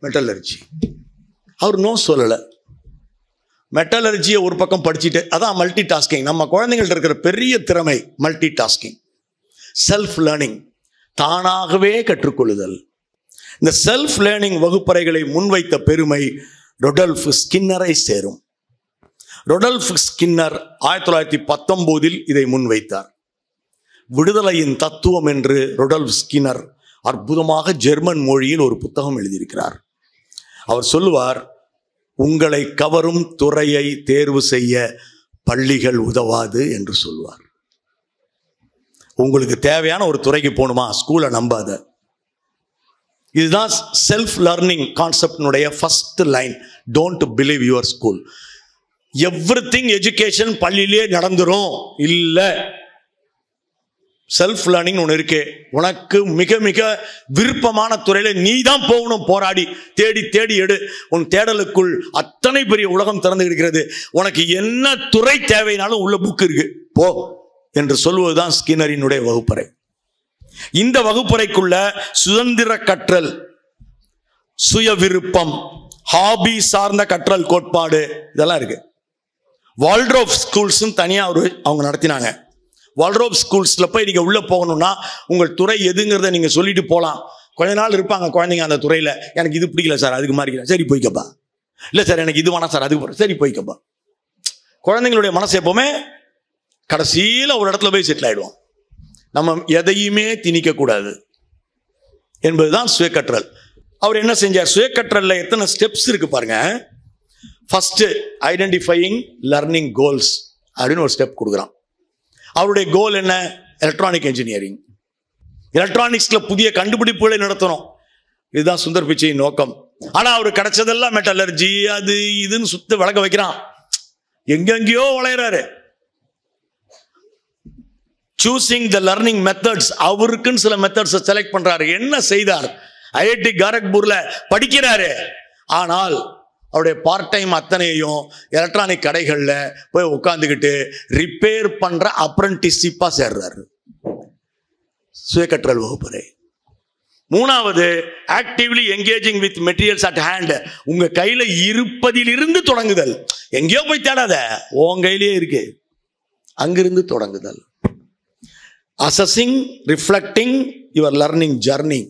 மெட்டலர்ஜி. அவர் நோ சொல்லல. மெட்டலர்ஜியை ஒரு பக்கம் படிச்சுட்டு, அதான் மல்டி டாஸ்கிங். நம்ம குழந்தைங்கள்ட்ட இருக்கிற பெரிய திறமை மல்டி டாஸ்கிங், செல்ஃப் லேர்னிங், தானாகவே கற்றுக்கொள்ளுதல். இந்த செல்ஃப் லேர்னிங் வகுப்பறைகளை முன்வைத்த பெருமை ரொடால்ஃப் ஸ்கின்னரை சேரும். ரொடால்ஃப் ஸ்கின்னர் 1919 இதை முன்வைத்தார். விடுதலையின் தத்துவம் என்று ரொடால்ஃப் ஸ்கின்னர் அற்புதமாக ஜெர்மன் மொழியில் ஒரு புத்தகம் எழுதியிருக்கிறார். அவர் சொல்லுவார், உங்களை கவரும் துறையை தேர்வு செய்ய பள்ளிகள் உதவாது என்று சொல்வார். உங்களுக்கு தேவையான ஒரு துறைக்கு போகணுமா, ஸ்கூலை நம்பாத. இதுதான் செல்ஃப் லேர்னிங் கான்செப்டினுடைய first line. Don't believe your school. Everything education பள்ளியிலே நடந்துரும் இல்ல. செல்ஃப் லேர்னிங் ஒன்று இருக்கு. உனக்கு மிக மிக விருப்பமான துறையில நீ தான் போகணும். போராடி தேடி தேடி எடு. உன் தேடலுக்குள் அத்தனை பெரிய உலகம் திறந்து இருக்கிறது. உனக்கு என்ன துறை தேவைனாலும் உள்ள புக் இருக்கு, போ என்று சொல்வதுதான் ஸ்கின்னரினுடைய வகுப்பறை. இந்த வகுப்பறைக்குள்ள சுதந்திர கற்றல், சுய விருப்பம், ஹாபி சார்ந்த கற்றல் கோட்பாடு இதெல்லாம் இருக்கு. வால்ட்ரோப் ஸ்கூல்ஸ் தனியா அவங்க நடத்தினாங்க. வால்ட்ரோப் ஸ்கூல்ஸ்ல போய் நீங்க உள்ள போகணும்னா உங்கள் துறை எதுங்கிறத நீங்க சொல்லிட்டு போகலாம். கொஞ்ச நாள் இருப்பாங்க குழந்தைங்க அந்த துறையில. எனக்கு இது பிடிக்கல சார், அதுக்கு மாறிக்கல, சரி போய்க்கப்பா. இல்லை சார் எனக்கு இது வேணாம் சார், அதுக்கு சரி போய்க்கப்பா. குழந்தைங்களுடைய மனசு எப்பவுமே கடைசியில் ஒரு இடத்துல போய் செட்டில் ஆயிடுவோம். நம்ம எதையுமே திணிக்க கூடாது என்பதுதான் சுயக்கற்றல். அவர் என்ன செஞ்சார்? சுயக்கற்றல்ல எத்தனை ஸ்டெப்ஸ் இருக்கு பாருங்க. ஃபர்ஸ்ட் ஐடென்டிஃபையிங் லர்னிங் கோல்ஸ் அப்படின்னு ஒரு ஸ்டெப் கொடுக்குறான். அவருடைய கோல் என்ன? Electronic engineering. எலக்ட்ரானிக்ஸ்ல புதிய கண்டுபிடிப்புகளை நடத்தணும். இதுதான் சுந்தர் பிச்சையின் நோக்கம். ஆனா அவரு கிடைச்சதெல்லாம் மெட்டலர்ஜி, அது இதுன்னு சுத்த விளக்க வைக்கிறான். எங்கெங்கயோ வளையறாரு. சூசிங் த லர்னிங் மெத்தட்ஸ், அவருக்குன்னு சில மெத்தட்ஸ் செலக்ட் பண்றாரு. என்ன செய்தார்? ஐஐடி காரக்பூர்ல படிக்கிறாரு. ஆனால் அவருடைய பார்ட் டைம் அத்தனையும் எலக்ட்ரானிக் கடைகள்ல போய் உட்காந்துக்கிட்டு ரிப்பேர் பண்ற அப்ரண்டிஸ்ஷிப்பா சேர்றாரு. சுயக்கற்றல் வகுப்பறை. மூணாவது, actively engaging with materials at hand. உங்க கையில இருப்பதிலிருந்து தொடங்குதல். எங்கேயோ போய் தேடாத, உன் கையிலேயே இருக்கு, அங்கிருந்து தொடங்குதல். Assessing, reflecting your learning journey.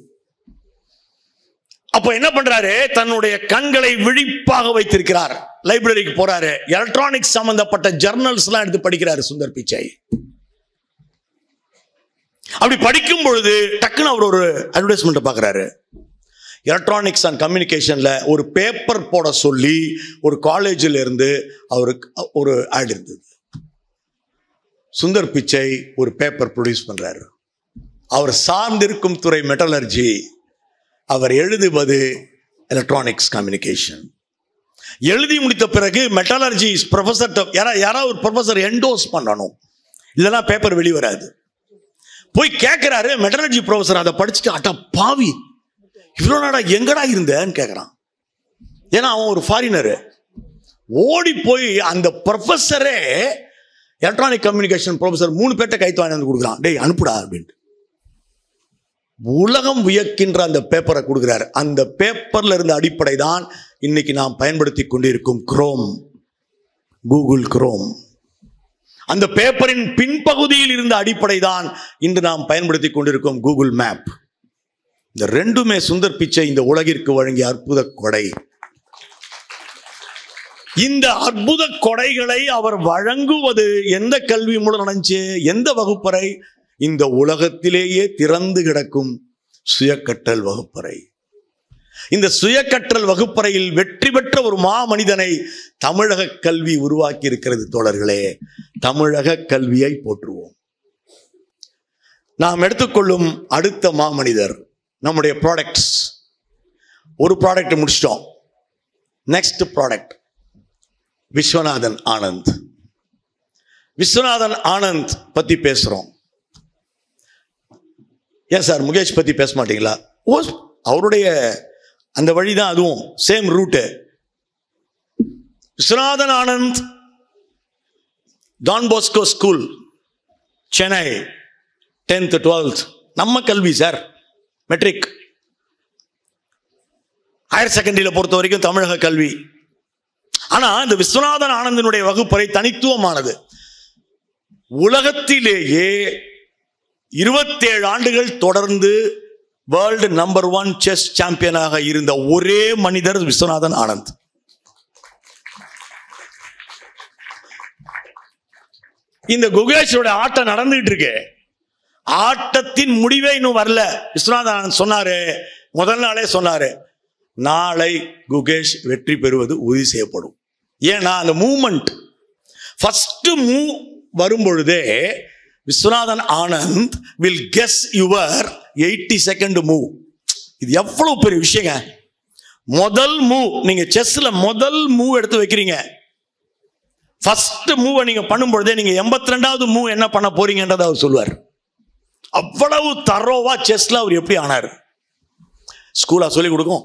அப்ப என்ன பண்றாரு? தன்னுடைய கண்களை விழிப்பாக வைத்திருக்கிறார். லைப்ரரிக்கு போறாரு. எலக்ட்ரானிக்ஸ் சம்பந்தப்பட்ட ஜர்னல்ஸ் எல்லாம் எடுத்து படிக்கிறாரு சுந்தர் பிச்சை. அப்படி படிக்கும் பொழுது டக்குன்னு அவர் ஒரு அட்வர்டைஸ்மெண்ட் பார்க்கிறாரு. எலக்ட்ரானிக்ஸ் அண்ட் கம்யூனிகேஷன்ல ஒரு பேப்பர் போட சொல்லி ஒரு காலேஜில் இருந்து அவருக்கு ஒரு ஆட் இருந்தது. சுந்தர் பிச்சை ஒரு பேப்பர் ப்ரொடியூஸ் பண்றாரு. அவர் சார்ந்திருக்கும் துறை மெட்டலர்ஜி. அவர் எழுதுவது எலக்ட்ரானிக்ஸ் கம்யூனிகேஷன். எழுதி முடித்த பிறகு மெட்டலர்ஜி ப்ரொஃபசர், யாராவது ஒரு ப்ரொஃபசர் என்டோஸ் பண்ணணும், இல்லைன்னா பேப்பர் வெளிவராது. போய் கேட்கிறாரு மெட்டலர்ஜி ப்ரொஃபசர். அதை படிச்சுட்டு, அட்டா பாவி, இவ்வளோ நாடா எங்கடா இருந்தேன்னு கேட்குறான். ஏன்னா அவன் ஒரு ஃபாரினரு. ஓடி போய் அந்த ப்ரொஃபஸரே எலக்ட்ரானிக் கம்யூனிகேஷன் ப்ரொஃபசர் 3 பேர்ட்ட கைத்து வாங்கி வந்து கொடுக்குறான். டேய் அனுப்புடா அப்படின்ட்டு. உலகம் வியக்கின்ற அந்த பேப்பரை கொடுக்கிறார். அந்த பேப்பர்ல இருந்த அடிப்படை தான் இன்னைக்கு நாம் பயன்படுத்தி கொண்டிருக்கும் குரோம், கூகுள் குரோம். அந்த பேப்பரின் பின்பகுதியில் இருந்த அடிப்படை தான் இன்று நாம் பயன்படுத்தி கொண்டிருக்கும் கூகுள் மேப். இந்த ரெண்டுமே சுந்தர் பிச்சை இந்த உலகிற்கு வழங்கிய அற்புத கொடை. இந்த அற்புத கொடைகளை அவர் வழங்குவது எந்த கல்வி மூலம் நடந்துச்சு? எந்த வகுப்பறை? இந்த உலகத்திலேயே திறந்து கிடக்கும் சுயக்கற்றல் வகுப்பறை. இந்த சுயக்கற்றல் வகுப்பறையில் வெற்றி பெற்ற ஒரு மாமனிதனை தமிழக கல்வி உருவாக்கி இருக்கிறது. தோழர்களே, தமிழக கல்வியை போற்றுவோம். நாம் எடுத்துக்கொள்ளும் அடுத்த மாமனிதர் நம்முடைய ப்ராடக்ட்ஸ். ஒரு ப்ராடக்ட் முடிச்சிட்டோம். Next product Viswanathan Anand. விஸ்வநாதன் ஆனந்த் பத்தி பேசுறோம். ஏன் சார் முகேஷ் பத்தி பேச மாட்டீங்களா? ஓ, அவருடைய அந்த வழிதான், அதுவும் same route. Viswanathan Anand Don Bosco school Chennai, 10th 12th நம்ம கல்வி சார், மெட்ரிக். ஹையர் செகண்டரியில் பொறுத்த வரைக்கும் தமிழக கல்வி. ஆனா இந்த விஸ்வநாதன் ஆனந்தனுடைய வகுப்பறை தனித்துவமானது. உலகத்திலேயே 27 ஆண்டுகள் தொடர்ந்து வேர்ல்டு நம்பர் 1 செஸ் சாம்பியனாக இருந்த ஒரே மனிதர் விஸ்வநாதன் ஆனந்த். இந்த குகேஷோட ஆட்டம் நடந்துட்டு இருக்கு. ஆட்டத்தின் முடிவே இன்னும் வரல. விஸ்வநாதன் ஆனந்த் சொன்னாரு, முதல் நாளே சொன்னாரு, நாளை குகேஷ் வெற்றி பெறுவது உறுதி செய்யப்படும். ஏன்னா அந்த மூவ்மெண்ட் ஃபர்ஸ்ட் மூவ் வரும்பொழுதே Viswanathan Anand will guess your 82nd move. இது எவ்வளவு பெரிய விஷயங்க. முதல் மூவ், நீங்க செஸ்ல முதல் மூவ் எடுத்து வைக்கிறீங்க, ஃபர்ஸ்ட் மூவ் நீங்க பண்ணும்பொழுதே நீங்க 82வது மூவ் என்ன பண்ண போறீங்கன்றதை அவர் சொல்லுவார். அவ்வளவு தரோவா செஸ்ல அவர் எப்படி ஆனார். ஸ்கூலா சொல்லி கொடுக்கும்.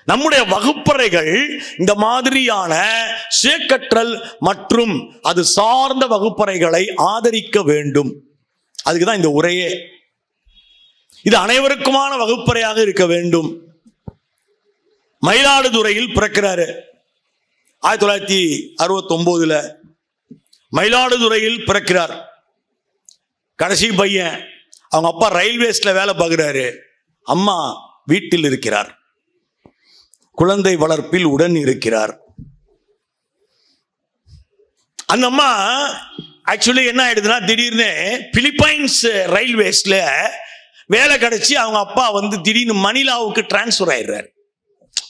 நம்முடைய வகுப்பறைகள் இந்த மாதிரியான சுயக்கற்றல் மற்றும் அது சார்ந்த வகுப்பறைகளை ஆதரிக்க வேண்டும். அதுக்குதான் இந்த உரையே. இது அனைவருக்குமான வகுப்பறையாக இருக்க வேண்டும். மயிலாடுதுறையில் பிறக்கிறாரு 1969. மயிலாடுதுறையில் பிறக்கிறார். கடைசி பையன். அவங்க அப்பா ரயில்வேஸ்ல வேலை பார்க்கிறாரு, அம்மா வீட்டில் இருக்கிறார், குழந்தை வளர்ப்பில் உடன் இருக்கிறார். அந்த அம்மா ஆக்சுவலி என்ன ஆயிடுதுன்னா, திடீர்னு பிலிப்பைன்ஸ் ரயில்வேஸ்ல வேலை கிடைச்சி அவங்க அப்பா திடீர்னு மணிலாவுக்கு டிரான்ஸ்பர் ஆயிடுறாரு.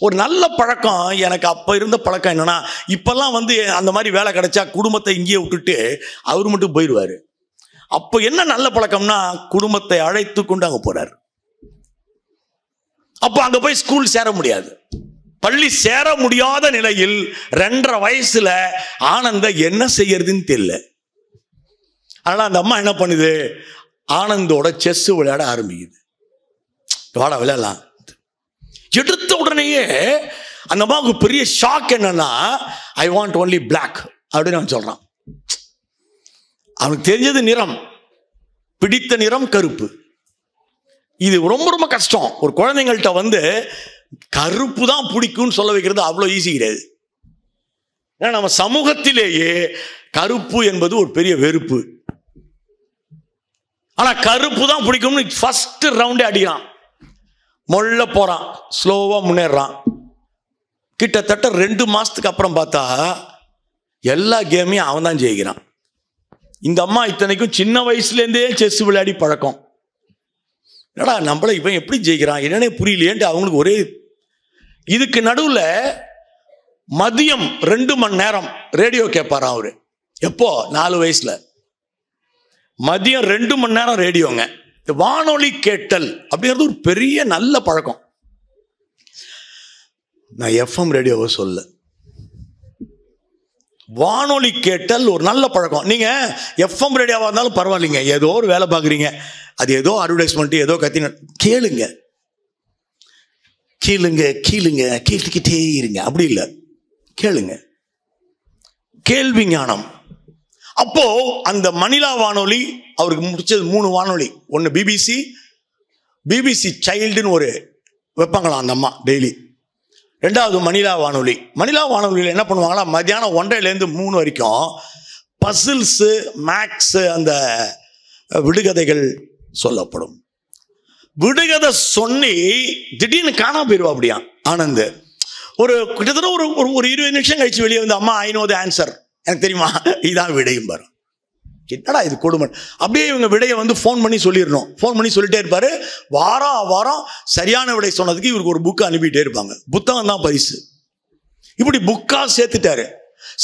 ஒரு நல்ல பழக்கம் எனக்கு அப்ப இருந்த பழக்கம் என்னன்னா, இப்பெல்லாம் அந்த மாதிரி வேலை கிடைச்சா குடும்பத்தை இங்கேயே விட்டுட்டு அவரு மட்டும் போயிடுவாரு. அப்ப என்ன நல்ல பழக்கம்னா, குடும்பத்தை அழைத்து கொண்டு அங்க போறாரு. அப்ப அங்க போய் ஸ்கூல் சேர முடியாது, பள்ளி சேர முடியாத நிலையில் 2.5 வயசுல ஆனந்த என்ன செய்யறதுன்னு தெரியல. அதனால அந்த அம்மா என்ன பண்ணுது, ஆனந்தோட செஸ் விளையாட ஆரம்பிக்குது. வாடா விளையாடலாம். எடுத்த உடனேயே அந்த அம்மாவுக்கு பெரிய ஷாக் என்னன்னா, ஐ வாண்ட் ஒன்லி பிளாக் அப்படின்னு அவன் சொல்றான். அவனுக்கு தெரிஞ்சது நிறம், பிடித்த நிறம் கருப்பு. இது ரொம்ப ரொம்ப கஷ்டம். ஒரு குழந்தைங்கள்ட்ட கருப்பு தான் பிடிக்கும்னு சொல்ல வைக்கிறது அவ்வளோ ஈஸி கிடையாது. ஏன்னா நம்ம சமூகத்திலேயே கருப்பு என்பது ஒரு பெரிய வெறுப்பு. ஆனா கருப்பு தான் பிடிக்கும்னு ஃபர்ஸ்ட் ரவுண்டே அடிக்கிறான், மொள்ள போறான், ஸ்லோவா முன்னேறான். கிட்டத்தட்ட 2 மாசத்துக்கு அப்புறம் பார்த்தா எல்லா கேமையும் அவன் தான் ஜெயிக்கிறான். இந்த அம்மா இத்தனைக்கும் சின்ன வயசுலேருந்தே செஸ் விளையாடி பழக்கம். என்னடா நம்மள இவன் எப்படி ஜெயிக்கிறான் என்னன்னே புரியலையேன்ட்டு அவங்களுக்கு ஒரே. இதுக்கு நடுவில் மதியம் 2 மணி நேரம் ரேடியோ கேட்பாராம் அவரு. எப்போ? 4 வயசுல. மதியம் 2 மணி நேரம் ரேடியோங்க. வானொலி கேட்டல் அப்படிங்கிறது ஒரு பெரிய நல்ல பழக்கம். நான் எஃப்எம் ரேடியோவை சொல்ல, வானொலி கேட்டல் ஒரு நல்ல பழக்கம். நீங்க எஃப்எம் ரேடியோவா இருந்தாலும் பரவாயில்லைங்க, ஏதோ ஒரு வேலை பார்க்குறீங்க, அது ஏதோ அட்வர்டைஸ்மெண்ட் ஏதோ கத்தின கேளுங்க, கீழுங்க கீழுங்க கேட்டுக்கிட்டே இருங்க. அப்படி இல்லை, கேளுங்க, கேள்வி ஞானம். அப்போ அந்த மணிலா வானொலி அவருக்கு முடிச்சது 3 வானொலி. ஒன்று பிபிசி சைல்டுன்னு ஒரு வைப்பாங்களாம் அந்த அம்மா டெய்லி. 2வது மணிலா வானொலி. மணிலா வானொலியில் என்ன பண்ணுவாங்களா, மத்தியானம் 1:30லேருந்து 3 வரைக்கும் பசில்ஸு, மேக்ஸு, அந்த விடுகதைகள் சொல்லப்படும். விடுகதை சொல்லி திடீர்னு காணாம போயிடுவா அப்படியா ஆனந்த். கிட்டத்தட்ட ஒரு 20 நிமிஷம் கழிச்சு வெளியே வந்து, அம்மா ஐ நோ தி ஆன்சர், எனக்கு தெரியுமா, இதான் விடையும் பாரு. என்னடா இது கொடுமை. அப்படியே இவங்க விடையை ஃபோன் பண்ணி சொல்லிடணும். ஃபோன் பண்ணி சொல்லிட்டே இருப்பாரு. வாரம் சரியான விடை சொன்னதுக்கு இவருக்கு ஒரு புக்கு அனுப்பிட்டே இருப்பாங்க. புத்தகம் தான் பரிசு. இப்படி புக்கா சேர்த்துட்டாரு.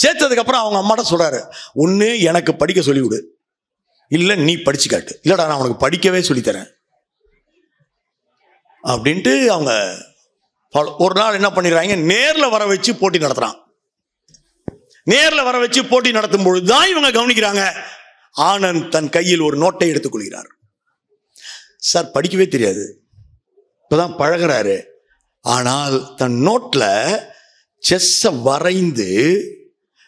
சேர்த்ததுக்கு அப்புறம் அவங்க அம்மாட்ட சொல்றாரு, ஒண்ணு எனக்கு படிக்க சொல்லி விடு, இல்ல நீ படிச்சு காட்டு. இல்லடா நான் உனக்கு படிக்கவே சொல்லித்தரேன் அப்படின்ட்டு அவங்க ஒரு நாள் என்ன பண்ணிடுறாங்க, நேர்ல வர வச்சு போட்டி நடத்துறான். நேர்ல வர வச்சு போட்டி நடத்தும் பொழுதுதான் இவங்க கவனிக்கிறாங்க, ஆனந்த் தன் கையில் ஒரு நோட்டை எடுத்துக் கொள்கிறார். சார் படிக்கவே தெரியாது, இப்பதான் பழகிறாரு. ஆனால் தன் நோட்ல செஸ்ஸை வரைந்து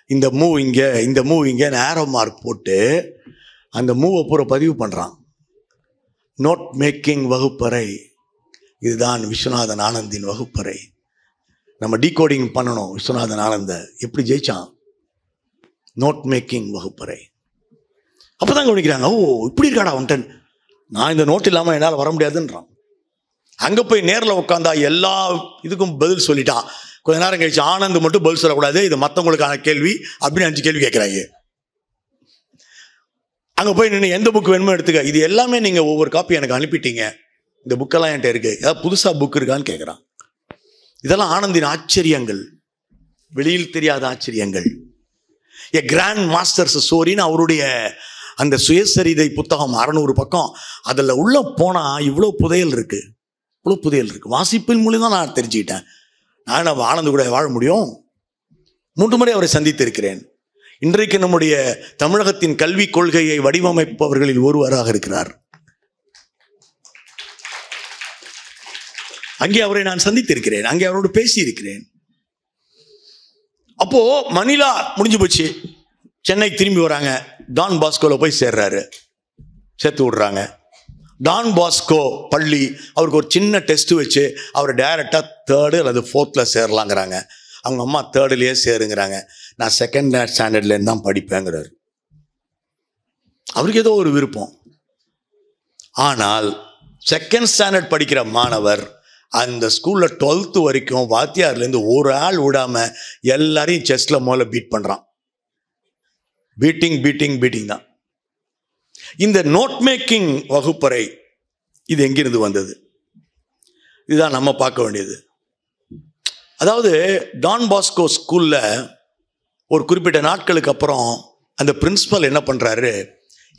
இந்த மூவ் இங்க, இந்த மூவ் இங்க ஆரோ மார்க் போட்டு அந்த மூவை பூரா பதிவு பண்றான். நோட் மேக்கிங் வகுப்பறை, இதுதான் விஸ்வநாதன் ஆனந்தின் வகுப்பறை. நம்ம டீகோடிங் பண்ணணும். விஸ்வநாதன் ஆனந்த எப்படி ஜெயிச்சான்? நோட் மேக்கிங் வகுப்பறை. அப்பதான் கவனிக்கிறாங்க, ஓ இப்படி இருக்காடா வந்துட்டேன், நான் இந்த நோட் இல்லாமல் என்னால் வர முடியாதுன்றான். அங்கே போய் நேரில் உட்காந்தா எல்லா இதுக்கும் பதில் சொல்லிட்டான். கொஞ்ச நேரம் கழிச்சு ஆனந்த் மட்டும் பதில் சொல்லக்கூடாது, இது மற்றவங்களுக்கான கேள்வி அப்படின்னு 5 கேள்வி கேட்குறாங்க. அங்கே போய் நின்று எந்த புக் வேணுமோ எடுத்துக்க, இது எல்லாமே நீங்கள் ஒவ்வொரு காப்பி எனக்கு அனுப்பிட்டீங்க, இந்த புக்கெல்லாம் என்கிட்ட இருக்கு, ஏதாவது புதுசாக புக் இருக்கான்னு கேட்குறான். இதெல்லாம் ஆனந்தின் ஆச்சரியங்கள், வெளியில் தெரியாத ஆச்சரியங்கள். ஏ கிராண்ட் மாஸ்டர்ஸ் ஸ்டோரின்னு அவருடைய அந்த சுயசரிதை புத்தகம் 600 பக்கம். அதில் உள்ள போனால் இவ்வளோ புதையல் இருக்கு, இவ்வளோ புதையல் இருக்கு. வாசிப்பின் மூலம் தான் நான் தெரிஞ்சுக்கிட்டேன். நான் ஆனந்த் கூட வாழ முடியும். 3 முறை அவரை சந்தித்து இருக்கிறேன். இன்றைக்கு நம்முடைய தமிழகத்தின் கல்விக் கொள்கையை வடிவமைப்பவர்களில் ஒருவராக இருக்கிறார். அங்கே அவரை நான் சந்தித்திருக்கிறேன், அங்கே அவரோடு பேசி இருக்கிறேன். அப்போ மணிலா முடிஞ்சு போச்சு, சென்னை திரும்பி வராங்க. டான் பாஸ்கோல போய் சேர்றாரு, சேர்த்து விடுறாங்க. டான் பாஸ்கோ பள்ளி அவருக்கு ஒரு சின்ன டெஸ்ட் வச்சு அவர் டைரக்டா 3rd அல்லது 4th சேரலாங்கிறாங்க. அவங்க அம்மா 3rdலயே சேருங்கிறாங்க. நான் 2nd ஸ்டாண்டர்ட்லேருந்து தான் படிப்பேங்கிறாரு. அவருக்கு ஏதோ ஒரு விருப்பம். ஆனால் 2nd ஸ்டாண்டர்ட் படிக்கிற மாணவர் அந்த ஸ்கூல்ல 12th வரைக்கும் வாத்தியார்லேருந்து ஒரு ஆள் விடாம எல்லாரையும் செஸ்ல முதல்ல பீட் பண்றான். பீட்டிங் தான். இந்த நோட் மேக்கிங் வகுப்பறை இது எங்கிருந்து வந்தது? இதுதான் நம்ம பார்க்க வேண்டியது. அதாவது டான் பாஸ்கோ ஸ்கூல்ல ஒரு குறிப்பிட்ட நாட்களுக்கு அப்புறம் அந்த பிரின்சிபல் என்ன பண்றாரு,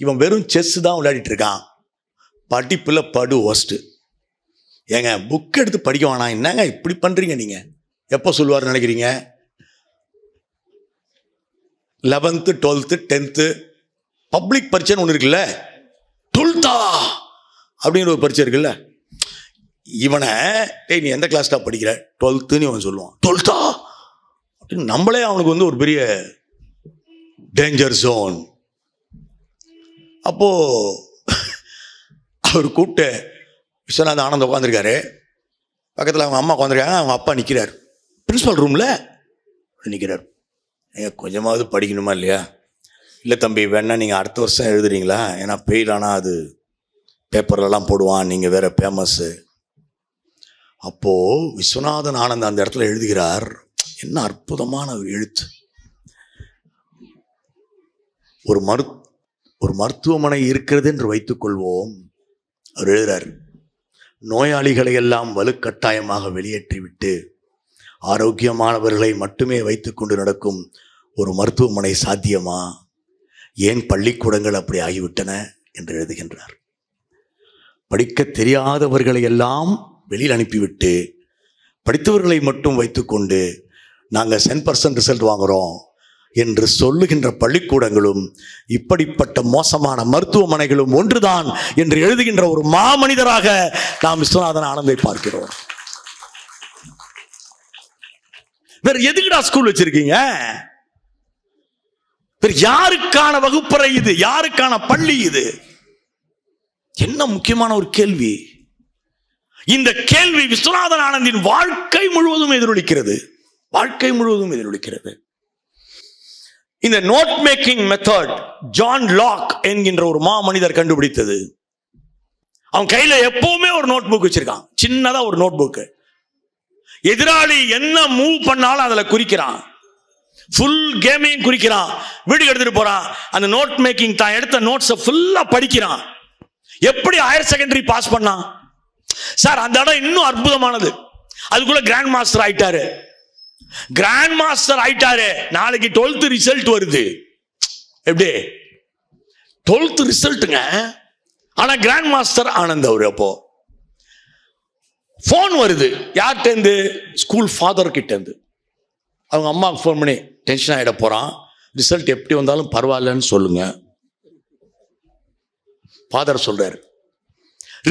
இவன் வெறும் செஸ் தான் விளையாடிட்டு இருக்கான், படிப்புல படு ஒஸ்ட். ஏங்க புக் எடுத்து படிக்க வேணாம், என்னங்க இப்படி பண்றீங்க நீங்க? எப்போ சொல்லுவார் நினைக்கிறீங்க? 11th 12th 10th பப்ளிக் பரீட்சைன்னு ஒன்று இருக்குல்ல, 12th அப்படிங்கிற ஒரு பரீட்சை இருக்குல்ல. இவனை டேய் நீ எந்த கிளாஸ்டா படிக்கிற? 12th அவன் சொல்லுவான். 12th அப்படின்னு நம்மளே அவனுக்கு வந்து ஒரு பெரிய டேஞ்சர் ஜோன். அப்போ அவர் கூப்பிட்டு விஸ்வநாத ஆனந்த் உட்காந்துருக்காரு, பக்கத்தில் அவங்க அம்மா உட்காந்துருக்காங்க, அவங்க அப்பா நிற்கிறார், பிரின்சிபல் ரூமில் நிற்கிறார். ஏங்க கொஞ்சமாவது படிக்கணுமா இல்லையா? இல்லை தம்பி வேணா நீங்கள் அடுத்த வருஷம் எழுதுறீங்களா? ஏன்னா பெயில் ஆனால் அது பேப்பர்லலாம் போடுவான், நீங்கள் வேற ஃபேமஸ்ஸு. அப்போது விஸ்வநாதன் ஆனந்த் அந்த இடத்துல எழுதுகிறார். என்ன அற்புதமான ஒரு எழுத்து. ஒரு மருத்துவமனை இருக்கிறது என்று வைத்துக்கொள்வோம். அவர் எழுதுறார், நோயாளிகளை எல்லாம் வலுக்கட்டாயமாக வெளியேற்றிவிட்டு ஆரோக்கியமானவர்களை மட்டுமே வைத்துக்கொண்டு நடக்கும் ஒரு மருத்துவமனை சாத்தியமா? ஏன் பள்ளிக்கூடங்கள் அப்படி ஆகிவிட்டன என்று எழுதுகின்றார். படிக்க தெரியாதவர்களை எல்லாம் வெளியில் அனுப்பிவிட்டு படித்தவர்களை மட்டும் வைத்துக்கொண்டு நாங்கள் 10% ரிசல்ட் வாங்குறோம் என்று சொல்லுகின்ற பள்ளிக்கூடங்களும் இப்படிப்பட்ட மோசமான மருத்துவமனைகளும் ஒன்றுதான் என்று எழுதுகின்ற ஒரு மாமனிதராக நாம் விஸ்வநாதன் ஆனந்தை பார்க்கிறோம். வேற எதுக்குடா ஸ்கூல் வச்சிருக்கீங்க? யாருக்கான வகுப்பறை இது? யாருக்கான பள்ளி இது? என்ன முக்கியமான ஒரு கேள்வி. இந்த கேள்வி விஸ்வநாதன் ஆனந்தின் வாழ்க்கை முழுவதும் எதிரொலிக்கிறது. இந்த note making method John Locke என்கின்ற ஒரு மாமனிதர் கண்டுபிடித்தது. அவன் கையில எப்பவுமே ஒரு நோட் புக் வச்சிருக்கான், சின்னதா ஒரு நோட் புக். எதிராளி என்ன மூவ் பண்ணாலும் அதுல குறிக்கிறான், ஃபுல் கேமையும் குறிக்கிறான், வீட்டுக்கு எடுத்துட்டு போறான். அந்த நோட் மேக்கிங் தான் எடுத்த நோட்ஸை ஃபுல்லா படிக்கிறான். எப்படி ஹையர் செகண்டரி பாஸ் பண்ணான் சார்? அந்த இடம் இன்னும் அற்புதமானது. அதுக்குள்ள கிராண்ட் மாஸ்டர் ஆயிட்டாரு. நாளைக்கு 12th ரிசல்ட் வருது. எப்படி 12th ரிசல்ட்டுங்க? ஆனா கிராண்ட் மாஸ்டர் ஆனந்த் அவர். அப்போ போன் வருது. யார்கிட்டேருந்து? ஸ்கூல் ஃபாதர் கிட்டேருந்து. அவங்க அம்மாவுக்கு ஃபோன் பண்ணி டென்ஷன் ஆகிட போகிறான், ரிசல்ட் எப்படி வந்தாலும் பரவாயில்லன்னு சொல்லுங்க. ஃபாதர் சொல்றாரு.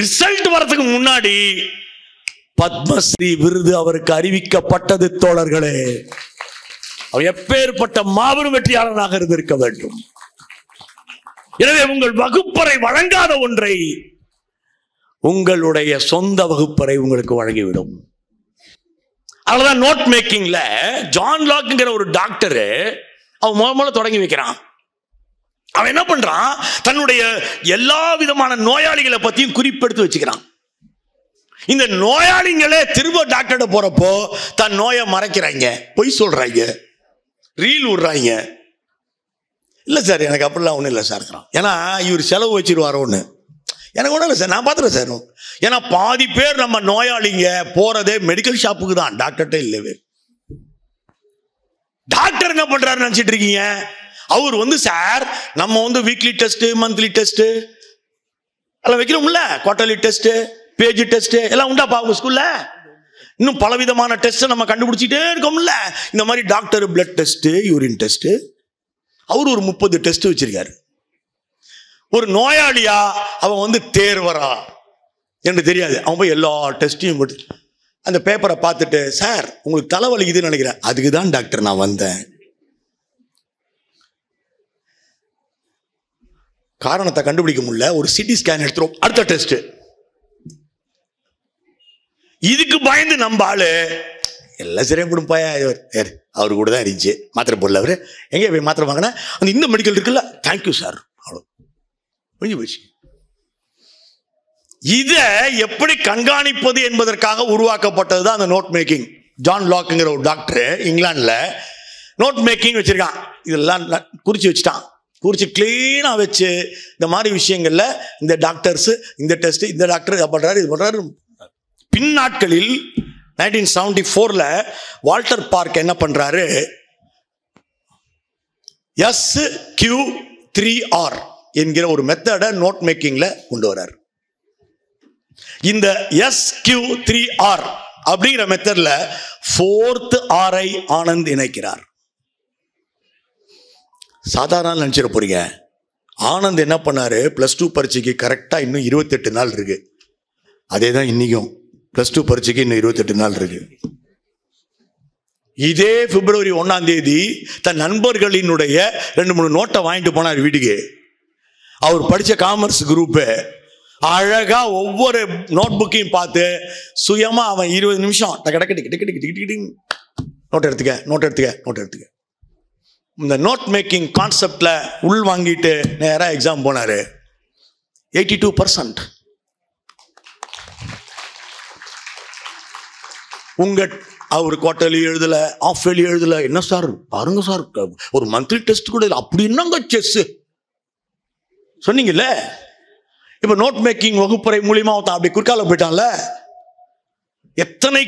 ரிசல்ட் வரதுக்கு முன்னாடி பத்மஸ்ரீ விருது அவருக்கு அறிவிக்கப்பட்டது. தோழர்களே, அவர் எப்பேற்பட்ட மாபெரும் வெற்றியாளராக இருந்திருக்க வேண்டும். எனவே உங்கள் வகுப்பறை வழங்காத ஒன்றை உங்களுடைய சொந்த வகுப்பறை உங்களுக்கு வழங்கிவிடும். அதனாலதான் நோட் மேக்கிங்ல ஜான் லாக்ங்கிற ஒரு டாக்டர் அவன் முதல்ல தொடங்கி வைக்கிறான். அவன் என்ன பண்றான்? தன்னுடைய எல்லா விதமான நோயாளிகளை பத்தியும் குறிப்பெடுத்து வச்சுக்கிறான். இந்த நோயாளிகளே திரும்ப டாக்டர் போறப்போ தன் நோயை மறைக்கிறாங்க, பொய் சொல்றாங்க, ரீல் விடுறாங்க. இல்லை சார், எனக்கு அப்படிலாம் ஒன்றும் இல்லை சார். ஏன்னா இவர் செலவு வச்சிருவாரோ ஒன்று. எனக்கு ஒன்றும் இல்லை சார், நான் பார்த்துறேன் சார். ஏன்னா பாதி பேர் நம்ம நோயாளிங்க போறதே மெடிக்கல் ஷாப்புக்கு தான், டாக்டர்கிட்ட இல்லவே. டாக்டர் என்ன பண்றாரு நினைச்சிட்டு இருக்கீங்க? அவர் சார் நம்ம வீக்லி டெஸ்ட், மந்த்லி டெஸ்ட் எல்லாம் வைக்கிறோம்ல, குவார்டர்லி டெஸ்ட், பேஜ் டெஸ்ட் எல்லாம் உண்டாப்பா உங்க ஸ்கூல்ல. இன்னும் பலவிதமான டெஸ்ட் நம்ம கண்டுபிடிச்சிட்டே இருக்கோம்ல. இந்த மாதிரி doctor blood test, urine test, அவர் ஒரு 30 டெஸ்ட் வச்சிருக்காரு. ஒரு நோயாளியா அவன் தேர்வரா என்று தெரியாது. அவன் போய் எல்லா டெஸ்டையும் அந்த பேப்பரை பார்த்துட்டு, சார் உங்களுக்கு தலைவலிக்குதுன்னு நினைக்கிறேன், அதுக்கு தான் டாக்டர் நான் வந்தேன். காரணத்தை கண்டுபிடிக்க முடியல, ஒரு சிடி ஸ்கேன் எடுத்துரும், அடுத்த டெஸ்ட். இதுக்கு பயந்து நம்ம ஆளு எல்லாம் சரியா கொடுப்பாயா, அவரு கூட தான் இருந்துச்சு மாத்திரை போடல. அவரு எங்கே போய் மாத்திரை வாங்கினா அந்த இந்த மெடிக்கல் இருக்குல்ல, தேங்க்யூ சார், அவ்வளோ முடிஞ்சு போச்சு. இதை எப்படி கண்காணிப்பது என்பதற்காக உருவாக்கப்பட்டது தான் அந்த நோட் மேக்கிங். ஜான் லாக்ங்கிற ஒரு டாக்டர் இங்கிலாந்துல நோட் மேக்கிங் வச்சிருக்கான். இதெல்லாம் குறிச்சு வச்சுட்டான். குறிச்சு கிளீனா வச்சு இந்த மாதிரி விஷயங்கள்ல இந்த டாக்டர்ஸ் இந்த டெஸ்ட், இந்த டாக்டர் பண்றாரு, இது பண்றாரு. பின் நாட்களில் 1974ல வால்டர் பார்க் என்ன பண்றாரு? SQ3R என்கிற ஒரு மெத்தடை நோட் மேக்கிங்ல கொண்டு வர்றாரு. இந்த SQ3R அப்படிங்கிற மெத்தட்ல 4th R-ஐ ஆனந்த் இணைக்கிறார். சாதாரண நினைச்சிட போறீங்க. ஆனந்த் என்ன பண்ணாரு? +2 பரீட்சைக்கு கரெக்டா இன்னும் 28 நாள் இருக்கு. அதே தான் இன்னைக்கும் +2 பரீட்சைக்கு இன்னும் 28 நாள் இருக்கு. இதே பிப்ரவரி 1ஆம் தேதி தன் நண்பர்களினுடைய 2-3 நோட்டை வாங்கிட்டு போனார் வீட்டுக்கு. அவர் படிச்ச காமர்ஸ் குரூப் அழகா ஒவ்வொரு நோட் புக்கையும் பார்த்து சுயமா அவன் 20 நிமிஷம் நோட் எடுத்துக்க. இந்த நோட் மேக்கிங் கான்செப்ட்ல உள் வாங்கிட்டு நேரா எக்ஸாம் போனாரு. 82%. அவர் குவார்டர்லி எழுதல, ஆஃப் இயர்லி எழுதல. என்ன சார் பாருங்க சார், ஒரு மந்த்லி டெஸ்ட் கூட இல்லை. அப்படி என்னங்க செஸ் சொன்னீங்கல்ல. இப்ப நோட் மேக்கிங் வகுப்பறை மூலியமா அப்படி குறுக்கால போயிட்டான்ல. எத்தனை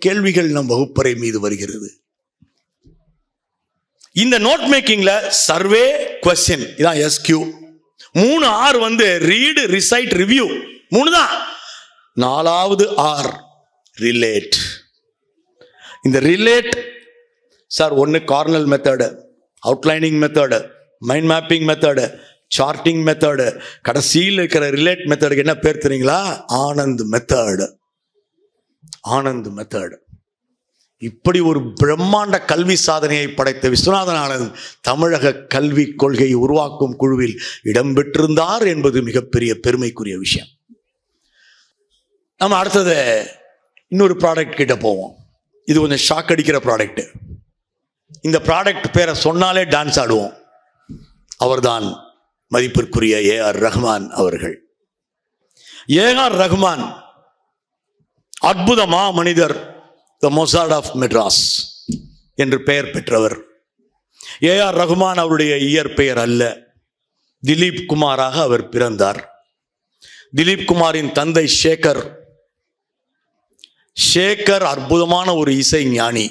கேள்விகள் நம் வகுப்பறை மீது வருகிறது. இந்த நோட் மேக்கிங்ல சர்வே, क्वेश्चन இதான் SQ. 3 R read, recite, review 3 தான். 4வது R ரிலேட். இந்த ரிலேட் சார் ஒன்னு Cornell method, outlining method, mind mapping method, charting method. கடைசியில் இருக்கிற ரிலேட் மெத்தடுக்கு என்ன பேர் தெரியுங்களா? ஆனந்த் மெத்தட். இப்படி ஒரு பிரம்மாண்ட கல்வி சாதனையை படைத்த விஸ்வநாதன் ஆனந்த் தமிழக கல்வி கொள்கையை உருவாக்கும் குழுவில் இடம்பெற்றிருந்தார் என்பது மிகப்பெரிய பெருமைக்குரிய விஷயம். நம்ம அடுத்தது இன்னொரு ப்ராடக்ட் கிட்ட போவோம். இது கொஞ்சம் ஷாக் அடிக்கிற ப்ராடக்ட். இந்த ப்ராடக்ட் பேரை சொன்னாலே டான்ஸ் ஆடுவோம். அவர்தான் மதிப்பிற்குரிய AR ரஹ்மான் அவர்கள். AR ரஹ்மான் அற்புதமா மனிதர், த மொசார்ட் ஆஃப் மெட்ராஸ் என்று பெயர் பெற்றவர். AR ரஹ்மான் அவருடைய இயற்பெயர் அல்ல. திலீப் குமாராக அவர் பிறந்தார். திலீப் குமாரின் தந்தை சேகர் அற்புதமான ஒரு இசை ஞானி.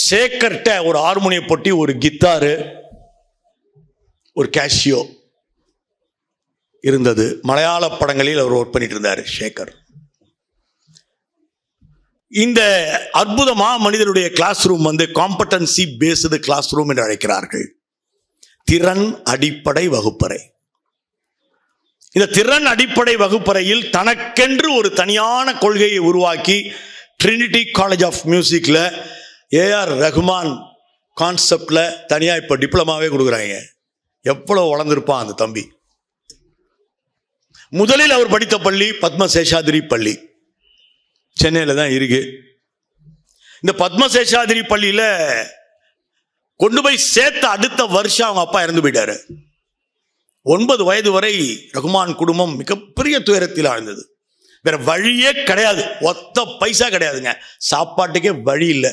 சேகர்ட்ட ஒரு ஹார்மோனிய பொட்டி, ஒரு கித்தாரு, ஒரு கேஷியோ இருந்தது. மலையாள படங்களில் அவர் ஒர்க் பண்ணிட்டு இருந்தார் சேகர். இந்த அற்புதமா மனிதனுடைய classroom competency based classroom என்று அழைக்கிறார்கள். திறன் அடிப்படை வகுப்பறை. இந்த திறன் அடிப்படை வகுப்பறையில் தனக்கென்று ஒரு தனியான கொள்கையை உருவாக்கி ட்ரினிட்டி காலேஜ் ஆஃப் மியூசிக்ல ஏஆர் ரஹ்மான் கான்செப்ட்ல தனியா இப்ப டிப்ளமாவே கொடுக்குறாங்க. எவ்வளவு வளர்ந்திருப்பான் அந்த தம்பி. முதலில் அவர் படித்த பள்ளி பத்மசேஷாதிரி பள்ளி, சென்னையில தான் இருக்கு. இந்த பத்மசேஷாதிரி பள்ளியில கொண்டு போய் சேர்த்த அடுத்த வருஷம் அவங்க அப்பா இறந்து போயிட்டாரு. 9 வயது வரை ரகுமான் குடும்பம் மிகப்பெரிய துயரத்தில் ஆழ்ந்தது. வேற வழியே கிடையாது, ஒத்த பைசா கிடையாதுங்க, சாப்பாட்டுக்கே வழி இல்லை.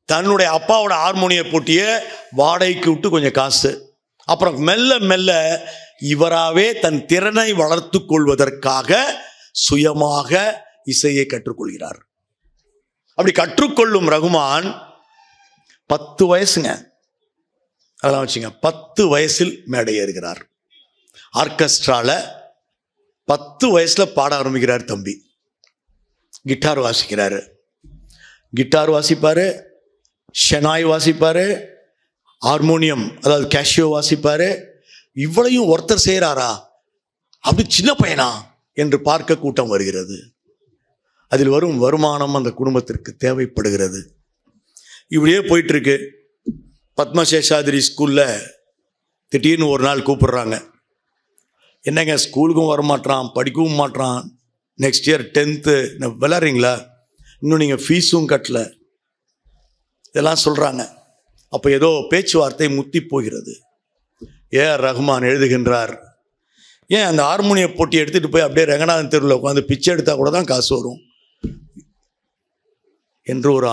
தன்னுடைய அப்பாவோட ஹார்மோனிய போட்டிய வாடகைக்கு விட்டு கொஞ்சம் காசு, அப்புறம் மெல்ல மெல்ல இவராகவே தன் திறனை வளர்த்து கொள்வதற்காக சுயமாக இசையை கற்றுக்கொள்கிறார். அப்படி கற்றுக்கொள்ளும் ரகுமான் 10 வயசுங்க, அதெல்லாம் வச்சுங்க, 10 வயசில் மேடை ஏறுகிறார். ஆர்கெஸ்ட்ரால 10 வயசுல பாட ஆரம்பிக்கிறார் தம்பி. கிட்டார் வாசிக்கிறாரு, கிட்டார் வாசிப்பாரு, ஷெனாய் வாசிப்பாரு, ஹார்மோனியம் அதாவது கேஷியோ வாசிப்பாரு. இவ்வளையும் ஒருத்தர் செய்கிறாரா, அப்படி சின்ன பையனா என்று பார்க்க கூட்டம் வருகிறது. அதில் வரும் வருமானம் அந்த குடும்பத்திற்கு தேவைப்படுகிறது. இப்படியே போயிட்டு இருக்கு. பத்மசேஷாதிரி ஸ்கூல்ல திடீர்னு ஒரு நாள் கூப்பிடுறாங்க. என்னங்க ஸ்கூலுக்கும் வரமாட்டான், படிக்கவும் மாட்டான், நெக்ஸ்ட் இயர் 10th விளையாடுறீங்களா, இன்னும் நீங்கள் ஃபீஸும் கட்டல, இதெல்லாம் சொல்கிறாங்க. அப்போ ஏதோ பேச்சுவார்த்தை முத்தி போகிறது. ஏஆர் ரஹ்மான் எழுதுகின்றார், ஏன் அந்த ஹார்மோனிய போட்டி எடுத்துகிட்டு போய் அப்படியே ரங்கநாதன் தெருவில் உட்காந்து பிச்சை எடுத்தால் கூட தான் காசு வரும் என்று ஒரு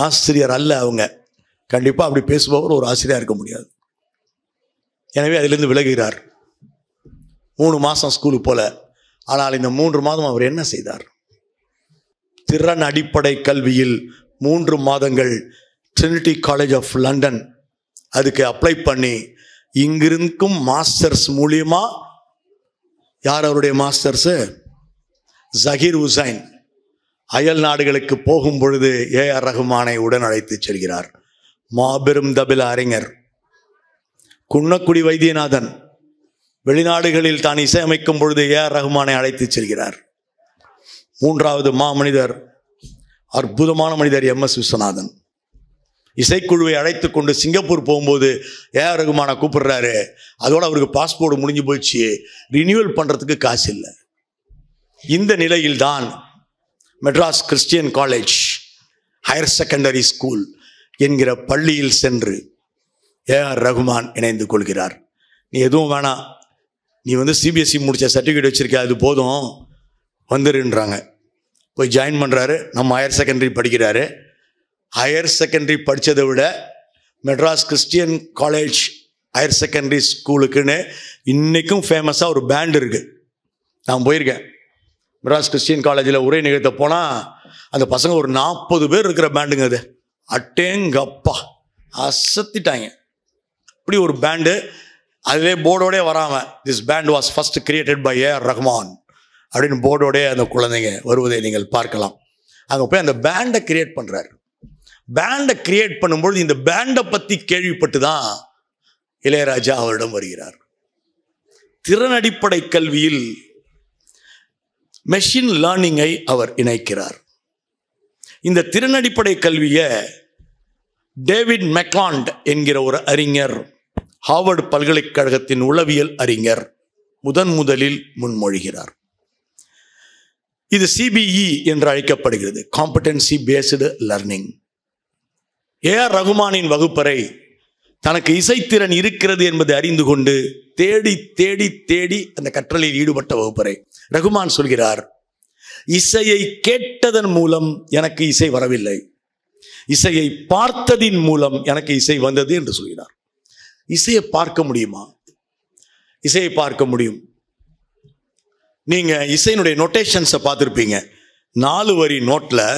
ஆசிரியர் அல்ல அவங்க, கண்டிப்பாக அப்படி பேசுபவர் ஒரு ஆசிரியராக இருக்க முடியாது. எனவே அதிலிருந்து விலகுகிறார். 3 மாதம் ஸ்கூலுக்கு போல. ஆனால் இந்த 3 மாதம் அவர் என்ன செய்தார்? திறன் அடிப்படை கல்வியில் 3 மாதங்கள் ட்ரினிட்டி காலேஜ் ஆஃப் லண்டன் அதுக்கு அப்ளை பண்ணி இங்கிருக்கும் மாஸ்டர்ஸ் மூலியமா, யார் அவருடைய மாஸ்டர்ஸ்? ஜகீர் ஹுசைன் அயல் நாடுகளுக்கு போகும் பொழுது ஏஆர் ரஹ்மானை உடன் அழைத்து செல்கிறார். மாபெரும் தபில அறிஞர் குன்னக்குடி வைத்தியநாதன் வெளிநாடுகளில் தான் இசையமைக்கும் பொழுது ஏஆர் ரஹ்மானை அழைத்து செல்கிறார். 3வது மாமனிதர், அற்புதமான மனிதர் MS விஸ்வநாதன். இசைக்குழுவை அழைத்து கொண்டு சிங்கப்பூர் போகும்போது ஏஆர் ரஹ்மானை கூப்பிடுறாரு. அதோட அவருக்கு பாஸ்போர்ட் முடிஞ்சு போயிடுச்சு, ரினியூவல் பண்றதுக்கு காசு இல்லை. இந்த நிலையில் தான் Madras Christian college higher secondary school என்கிற பள்ளியில் சென்று ஏஆர் ரஹ்மான் இணைந்து கொள்கிறார். நீ எதுவும் வேணாம், நீ CBSE முடிச்ச சர்டிஃபிகேட் வச்சிருக்க, அது போதும், வந்துருன்றாங்க. போய் ஜாயின் பண்ணுறாரு. நம்ம ஹையர் செகண்டரி படிக்கிறாரு. ஹையர் செகண்டரி படித்ததை விட Madras Christian college higher secondary ஸ்கூலுக்குன்னு இன்றைக்கும் ஃபேமஸாக ஒரு பேண்ட் இருக்குது. நான் போயிருக்கேன் மெட்ராஸ் கிறிஸ்டியன் காலேஜில் உரை நிகழ்த்த போனால் அந்த பசங்க ஒரு 40 பேர் இருக்கிற பேண்டுங்க. அது அட்டேங்கப்பா அசத்திட்டாங்க. இப்படி ஒரு பேண்டு, அதிலே போர்டோடே வராமல் this band was first created by AR Rahman அப்படின்னு போர்டோடே அந்த குழந்தைங்க வருவதை நீங்கள் பார்க்கலாம். அங்கே போய் அந்த பேண்டை கிரியேட் பண்ணுறாரு. பேண்டை கிரியேட் பண்ணும்பொழுது இந்த பேண்டை பற்றி கேள்விப்பட்டு தான் இளையராஜா அவரிடம் வருகிறார். திறன் அடிப்படை கல்வியில் மெஷின் லேர்னிங்கை அவர் இணைக்கிறார். இந்த திறன் அடிப்படை கல்வியை டேவிட் மெக்லாண்ட் என்கிற ஒரு அறிஞர், ஹார்வர்டு பல்கலைக்கழகத்தின் உளவியல் அறிஞர், முதலில் முன்மொழிகிறார். இது CBE என்று அழைக்கப்படுகிறது, காம்படன்சி பேஸ்டு லர்னிங். ஏஆர் ரஹ்மானின் வகுப்பறை தனக்கு இசைத்திறன் இருக்கிறது என்பதை அறிந்து கொண்டு தேடி தேடி தேடி அந்த கற்றலில் ஈடுபட்ட வகுப்பறை. ரஹ்மான் சொல்கிறார், இசையை கேட்டதன் மூலம் எனக்கு இசை வரவில்லை, இசையை பார்த்ததின் மூலம் எனக்கு இசை வந்தது என்று சொல்கிறார். இசையை பார்க்க முடியுமா? இசையை பார்க்க முடியும். நீங்க இசையினுடைய நோட்டேஷன்ஸை பார்த்துருப்பீங்க. 4 வரி நோட்டில்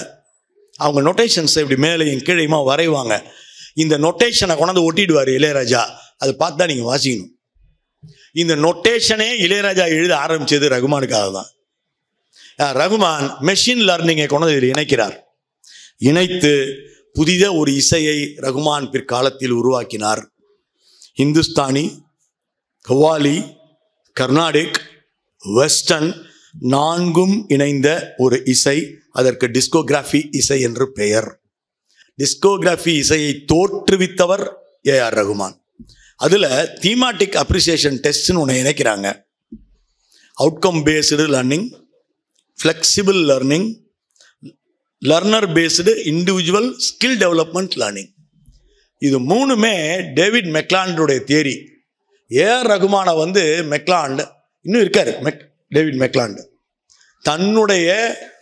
அவங்க நோட்டேஷன்ஸை இப்படி மேலேயும் கீழையுமா வரைவாங்க. இந்த நோட்டேஷனை கொண்டாந்து ஒட்டிடுவார் இளையராஜா. அதை பார்த்து தான் நீங்கள் வாசிக்கணும். இந்த நொட்டேஷனே இளையராஜா எழுத ஆரம்பிச்சது ரகுமானுக்காக தான். ரகுமான் மெஷின் லேர்னிங்கை கொண்டு இதில் இணைக்கிறார். இணைத்து புதித ஒரு இசையை ரகுமான் பிற்காலத்தில் உருவாக்கினார். இந்துஸ்தானி, கவாலி, கர்நாடிக், வெஸ்டர்ன் நான்கும் இணைந்த ஒரு இசை. அதற்கு டிஸ்கோகிராஃபி இசை என்று பெயர். டிஸ்கோகிராஃபி இசையை தோற்றுவித்தவர் ஏஆர் ரகுமான். அதில் தீமாட்டிக் அப்ரிசியேஷன் டெஸ்ட்னு ஒன்று இணைக்கிறாங்க. Outcome based learning, flexible learning, learner based individual skill development learning. இது மூணுமே டேவிட் மெக்லாண்டுடைய தியரி. ஏஆர் ரகுமானை மெக்லாண்ட் இன்னும் இருக்காரு, டேவிட் மெக்லாண்ட் தன்னுடைய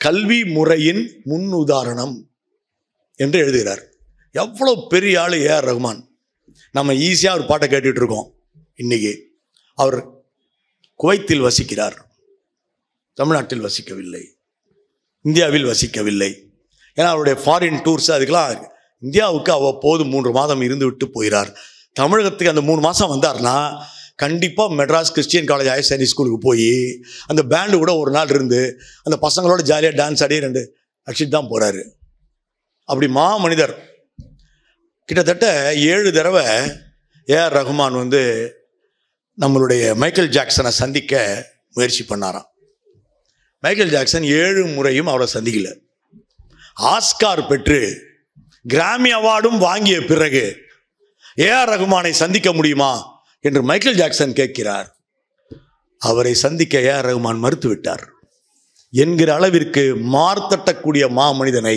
கல்வி முறையின் முன் உதாரணம் என்று எழுதுகிறார். எவ்வளோ பெரிய ஆள் ஏஆர் ரகுமான். நம்ம ஈஸியாக ஒரு பாட்டை கேட்டுட்டு இருக்கோம். இன்னைக்கு அவர் குவைத்தில் வசிக்கிறார், தமிழ்நாட்டில் வசிக்கவில்லை, இந்தியாவில் வசிக்கவில்லை. ஏன்னா அவருடைய ஃபாரின் டூர்ஸ் அதுக்கெல்லாம் இந்தியாவுக்கு அவ்வப்போது 3 மாதம் இருந்து விட்டு போகிறார். தமிழகத்துக்கு அந்த 3 மாதம் வந்தார்னா கண்டிப்பாக Madras Christian college higher secondary ஸ்கூலுக்கு போய் அந்த பேண்டு கூட ஒரு நாள் இருந்து அந்த பசங்களோட ஜாலியாக டான்ஸ் ஆடி 2 அடிச்சுட்டு தான் போகிறாரு. அப்படி மனிதர். கிட்டத்தட்ட 7 தடவை ஏஆர் ரகுமான் நம்மளுடைய மைக்கேல் ஜாக்சனை சந்திக்க முயற்சி பண்ணாராம். மைக்கேல் ஜாக்சன் 7 முறையும் அவரை சந்திக்கல. ஆஸ்கார் பெற்று கிராமி அவார்டும் வாங்கிய பிறகு ஏஆர் ரகுமானை சந்திக்க முடியுமா என்று மைக்கேல் ஜாக்சன் கேட்கிறார். அவரை சந்திக்க ஏஆர் ரகுமான் மறுத்துவிட்டார் என்கிற அளவிற்கு மார்த்தட்டக்கூடிய மாமனிதனை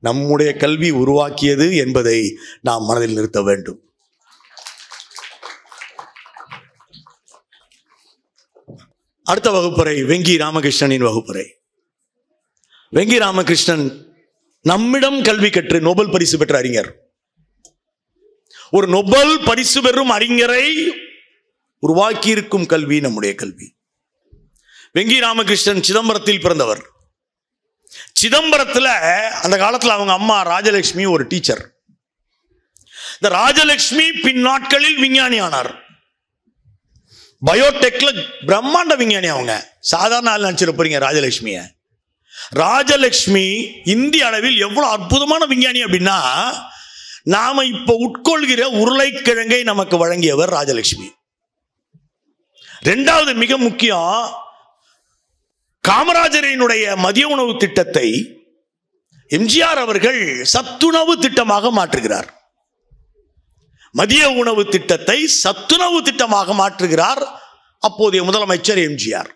நம்முடைய கல்வி உருவாக்கியது என்பதை நாம் மனதில் நிறுத்த வேண்டும். அடுத்த வகுப்பறை வெங்கி ராமகிருஷ்ணனின் வகுப்பறை. வெங்கி ராமகிருஷ்ணன் நம்மிடம் கல்வி கற்று நோபல் பரிசு பெற்ற அறிஞர். ஒரு நோபல் பரிசு பெறும் அறிஞரை உருவாக்கி இருக்கும் கல்வி நம்முடைய கல்வி. வெங்கி ராமகிருஷ்ணன் சிதம்பரத்தில் பிறந்தவர். சிதம்பரத்தில் அந்த காலத்தில் அவங்க அம்மா ராஜலட்சுமி ஒரு டீச்சர். இந்த ராஜலட்சுமி பின் நாட்களில் விஞ்ஞானி ஆனார். பயோடெக்ல பிரம்மாண்ட விஞ்ஞானி. அவங்க சாதாரண ஆள் நினைச்சிருப்பீங்க ராஜலட்சுமிய. ராஜலட்சுமி இந்திய அளவில் எவ்வளவு அற்புதமான விஞ்ஞானி அப்படின்னா, நாம இப்ப உட்கொள்கிற உருளைக்கிழங்கை நமக்கு வழங்கியவர் ராஜலட்சுமி. 2வது மிக முக்கியம், காமராஜரினுடைய மதிய உணவு திட்டத்தை எம்ஜிஆர் அவர்கள் சத்துணவு திட்டமாக மாற்றுகிறார். மதிய உணவு திட்டத்தை சத்துணவு திட்டமாக மாற்றுகிறார் அப்போதைய முதலமைச்சர் எம்ஜிஆர்.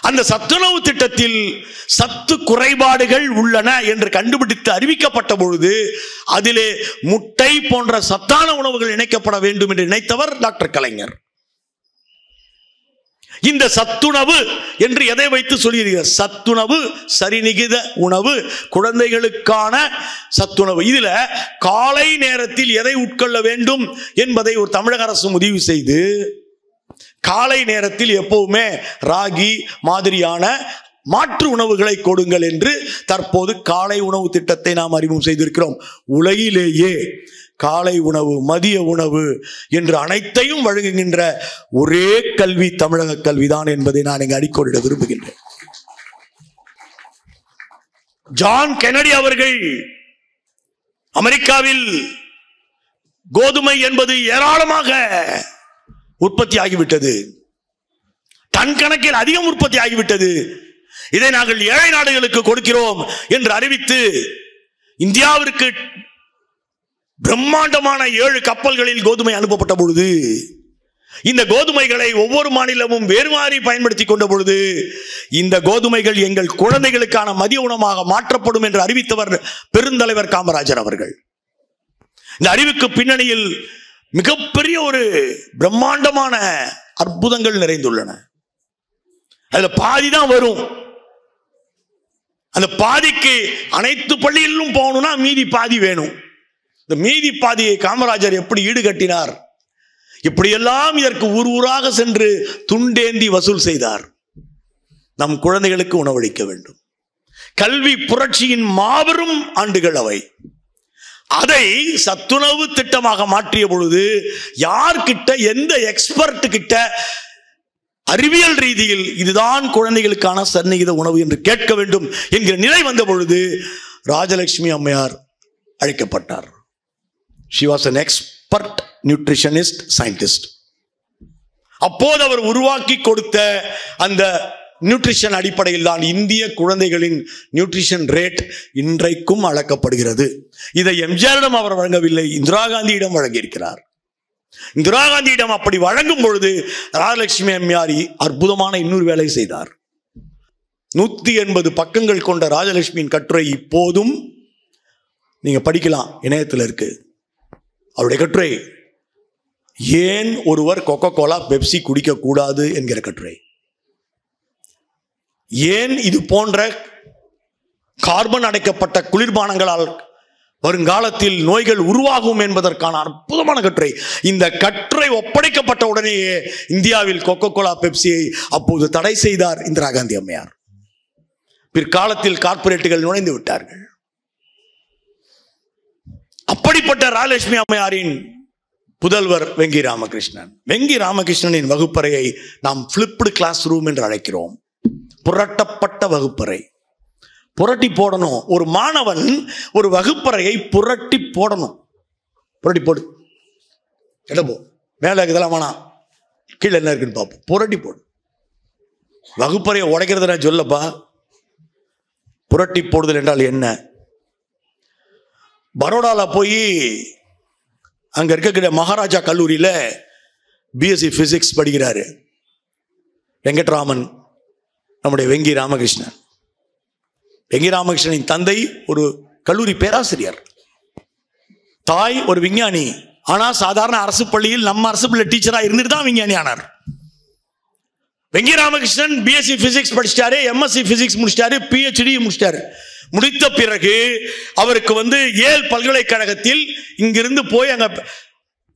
அந்த சத்துணவு திட்டத்தில் சத்து குறைபாடுகள் உள்ளன என்று கண்டுபிடித்து அறிவிக்கப்பட்ட பொழுது அதிலே முட்டை போன்ற சத்தான உணவுகள் இணைக்கப்பட வேண்டும் என்று நினைத்தவர் டாக்டர் கலைஞர். இந்த சத்துணவு என்று எதை வைத்து சொல்கிறீர்கள்? சத்துணவு, சரிநிகித உணவு, குழந்தைகளுக்கான சத்துணவு. இதுல காலை நேரத்தில் எதை உட்கொள்ள வேண்டும் என்பதை ஒரு தமிழக அரசு முடிவு செய்து காலை நேரத்தில் எப்பவுமே ராகி மாதிரியான மாற்று உணவுகளை கொடுங்கள் என்று தற்போது காலை உணவு திட்டத்தை நாம் அறிமுகம் செய்திருக்கிறோம். உலகிலேயே காலை உணவு, மதிய உணவு என்று அனைத்தையும் வழங்குகின்ற ஒரே கல்வி தமிழக கல்விதான் என்பதை நான் இங்கு அடிக்கோடிட விரும்புகின்றேன். ஜான் கென்னடி அவர்கள் அமெரிக்காவில் கோதுமை என்பது ஏராளமாக உற்பத்தி ஆகிவிட்டது, டன் கணக்கில் அதிகம் உற்பத்தி ஆகிவிட்டது, இதை நாங்கள் ஏழை நாடுகளுக்கு கொடுக்கிறோம் என்று அறிவித்து இந்தியாவிற்கு பிரம்மாண்டமான 7 கப்பல்களில் கோதுமை அனுப்பப்பட்ட பொழுது இந்த கோதுமைகளை ஒவ்வொரு மாநிலமும் வேறு மாறி பயன்படுத்தி கொண்ட பொழுது இந்த கோதுமைகள் எங்கள் குழந்தைகளுக்கான மதிய உணவாக மாற்றப்படும் என்று அறிவித்தவர் பெருந்தலைவர் காமராஜர் அவர்கள். இந்த அறிவுக்கு பின்னணியில் மிகப்பெரிய ஒரு பிரம்மாண்டமான அற்புதங்கள் நிறைந்துள்ளன. அதுல பாதிதான் வரும். அந்த பாதிக்கு அனைத்து பள்ளிகளிலும் போகணும்னா மீதி பாதி வேணும். இந்த மீதி பாதியை காமராஜர் எப்படி ஈடுகட்டினார்? இப்படியெல்லாம் இதற்கு ஊர் ஊராக சென்று துண்டேந்தி வசூல் செய்தார். நம் குழந்தைகளுக்கு உணவளிக்க வேண்டும். கல்வி புரட்சியின் மாபெரும் ஆண்டுகள் அவை. அதை சத்துணவு திட்டமாக மாற்றிய பொழுது யார்கிட்ட, எந்த எக்ஸ்பர்ட் கிட்ட அறிவியல் ரீதியில் இதுதான் குழந்தைகளுக்கான சந்நிகித உணவு என்று கேட்க வேண்டும் என்கிற நிலை வந்த பொழுது ராஜலட்சுமி அம்மையார் அழைக்கப்பட்டார். She was an expert nutritionist scientist. அப்போது அவர் உருவாக்கி கொடுத்த அந்த நியூட்ரிஷன் அடிப்படையில் தான் இந்திய குழந்தைகளின் நியூட்ரிஷன் ரேட் இன்றைக்கும் அளக்கப்படுகிறது. இதை எம்ஜிஆரிடம் அவர் வழங்கவில்லை, இந்திரா காந்தியிடம் வழங்கியிருக்கிறார். இந்திரா காந்தியிடம் அப்படி வழங்கும் பொழுது ராஜலட்சுமி அம்மையார் அற்புதமான இன்னொரு வேலை செய்தார். 180 பக்கங்கள் கொண்ட ராஜலட்சுமியின் கட்டுரை இப்போதும் நீங்க படிக்கலாம், இணையத்தில் இருக்கு. அவருடைய கட்டுரை ஏன் ஒருவர் கொக்கோ கோலா பெப்சி குடிக்க கூடாது என்கிற கட்டுரை, ஏன் இது போன்ற கார்பன் அடைக்கப்பட்ட குளிர்பானங்களால் வருங்காலத்தில் நோய்கள் உருவாகும் என்பதற்கான அற்புதமான கட்டுரை. இந்த கட்டுரை ஒப்படைக்கப்பட்ட உடனேயே இந்தியாவில் கொக்கோ கோலா பெப்சியை அப்போது தடை செய்தார் இந்திரா காந்தி அம்மையார். பிற்காலத்தில் கார்ப்பரேட்டுகள் நுழைந்து விட்டார்கள். அப்படிப்பட்ட ராஜலட்சுமி அம்மையாரின் புதல்வர் வெங்கி ராமகிருஷ்ணன். வெங்கி ராமகிருஷ்ணனின் வகுப்பறையை நாம் பிளிப்டு கிளாஸ் ரூம் என்று அழைக்கிறோம். புரட்டப்பட்ட வகுப்பறை. புரட்டி போடணும். ஒரு மாணவன் ஒரு வகுப்பறையை புரட்டி போடணும். புரட்டி போடு, இடப்போ மேலே இதெல்லாம் வேணாம், கீழே என்ன இருக்குன்னு பார்ப்போம். புரட்டி போடு. வகுப்பறையை உடைக்கிறது நான் சொல்லப்பா. புரட்டி போடுதல் என்றால் என்ன? பரோடால போய் அங்க இருக்கிற மகாராஜா கல்லூரியில பிஎஸ்சி பிசிக்ஸ் படிக்கிறாரு வெங்கட்ராமன், நம்முடைய வெங்கி ராமகிருஷ்ணன். வெங்கி ராமகிருஷ்ணனின் தந்தை ஒரு கல்லூரி பேராசிரியர், தாய் ஒரு விஞ்ஞானி. ஆனா சாதாரண அரசு பள்ளியில் நம்ம அரசு பள்ளி டீச்சரா இருந்துட்டு தான் விஞ்ஞானி ஆனார். வெங்கி ராமகிருஷ்ணன் பிஎஸ்சி பிசிக்ஸ் படிச்சிட்டாரு, எம்எஸ்சி பிசிக்ஸ் முடிச்சிட்டாரு, பிஹெச்டி முடிச்சிட்டாரு. முடித்த பிறகு அவருக்கு ஏல் பல்கலைக்கழகத்தில் இங்கிருந்து போய் அங்க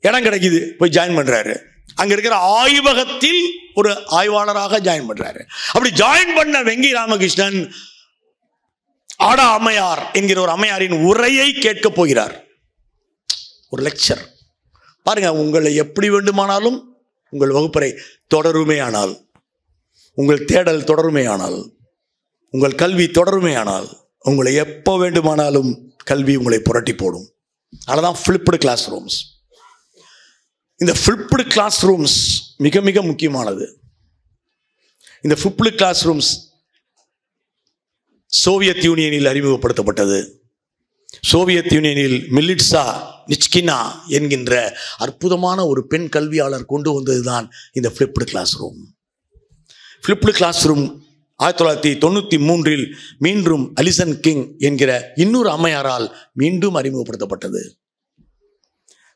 இடம் கிடைக்குது, போய் ஜாயின் பண்றாரு. அங்க இருக்கிற ஆய்வகத்தில் ஒரு ஆய்வாளராக ஜாயின் பண்றாரு. அப்படி ஜாயின் பண்ண வெங்கி ராமகிருஷ்ணன் ஆடா அம்மையார் என்கிற ஒரு அம்மையாரின் உரையை கேட்க போகிறார். ஒரு லெக்சர். பாருங்க, உங்களை எப்படி வேண்டுமானாலும் உங்கள் வகுப்பறை தொடருமே ஆனால், உங்கள் தேடல் தொடருமே ஆனால், உங்கள் கல்வி தொடருமே ஆனால், உங்களை எப்போ வேண்டுமானாலும் கல்வி உங்களை புரட்டி போடும். அதனால்தான் ஃபிளிப்டு கிளாஸ் ரூம்ஸ். இந்த ஃபிளிப்டு கிளாஸ் ரூம்ஸ் மிக மிக முக்கியமானது. இந்த ஃபிளிப்டு கிளாஸ் ரூம்ஸ் சோவியத் யூனியனில் அறிமுகப்படுத்தப்பட்டது. சோவியத் யூனியனில் மிலிட்சா நிச்கினா என்கின்ற அற்புதமான ஒரு பெண் கல்வியாளர் கொண்டு வந்ததுதான் இந்த ஃபிளிப்டு கிளாஸ் ரூம். ஃபிளிப்டு கிளாஸ் ரூம் 1993 மீண்டும் அலிசன் கிங் என்கிற இன்னொரு அம்மையாரால் மீண்டும் அறிமுகப்படுத்தப்பட்டது.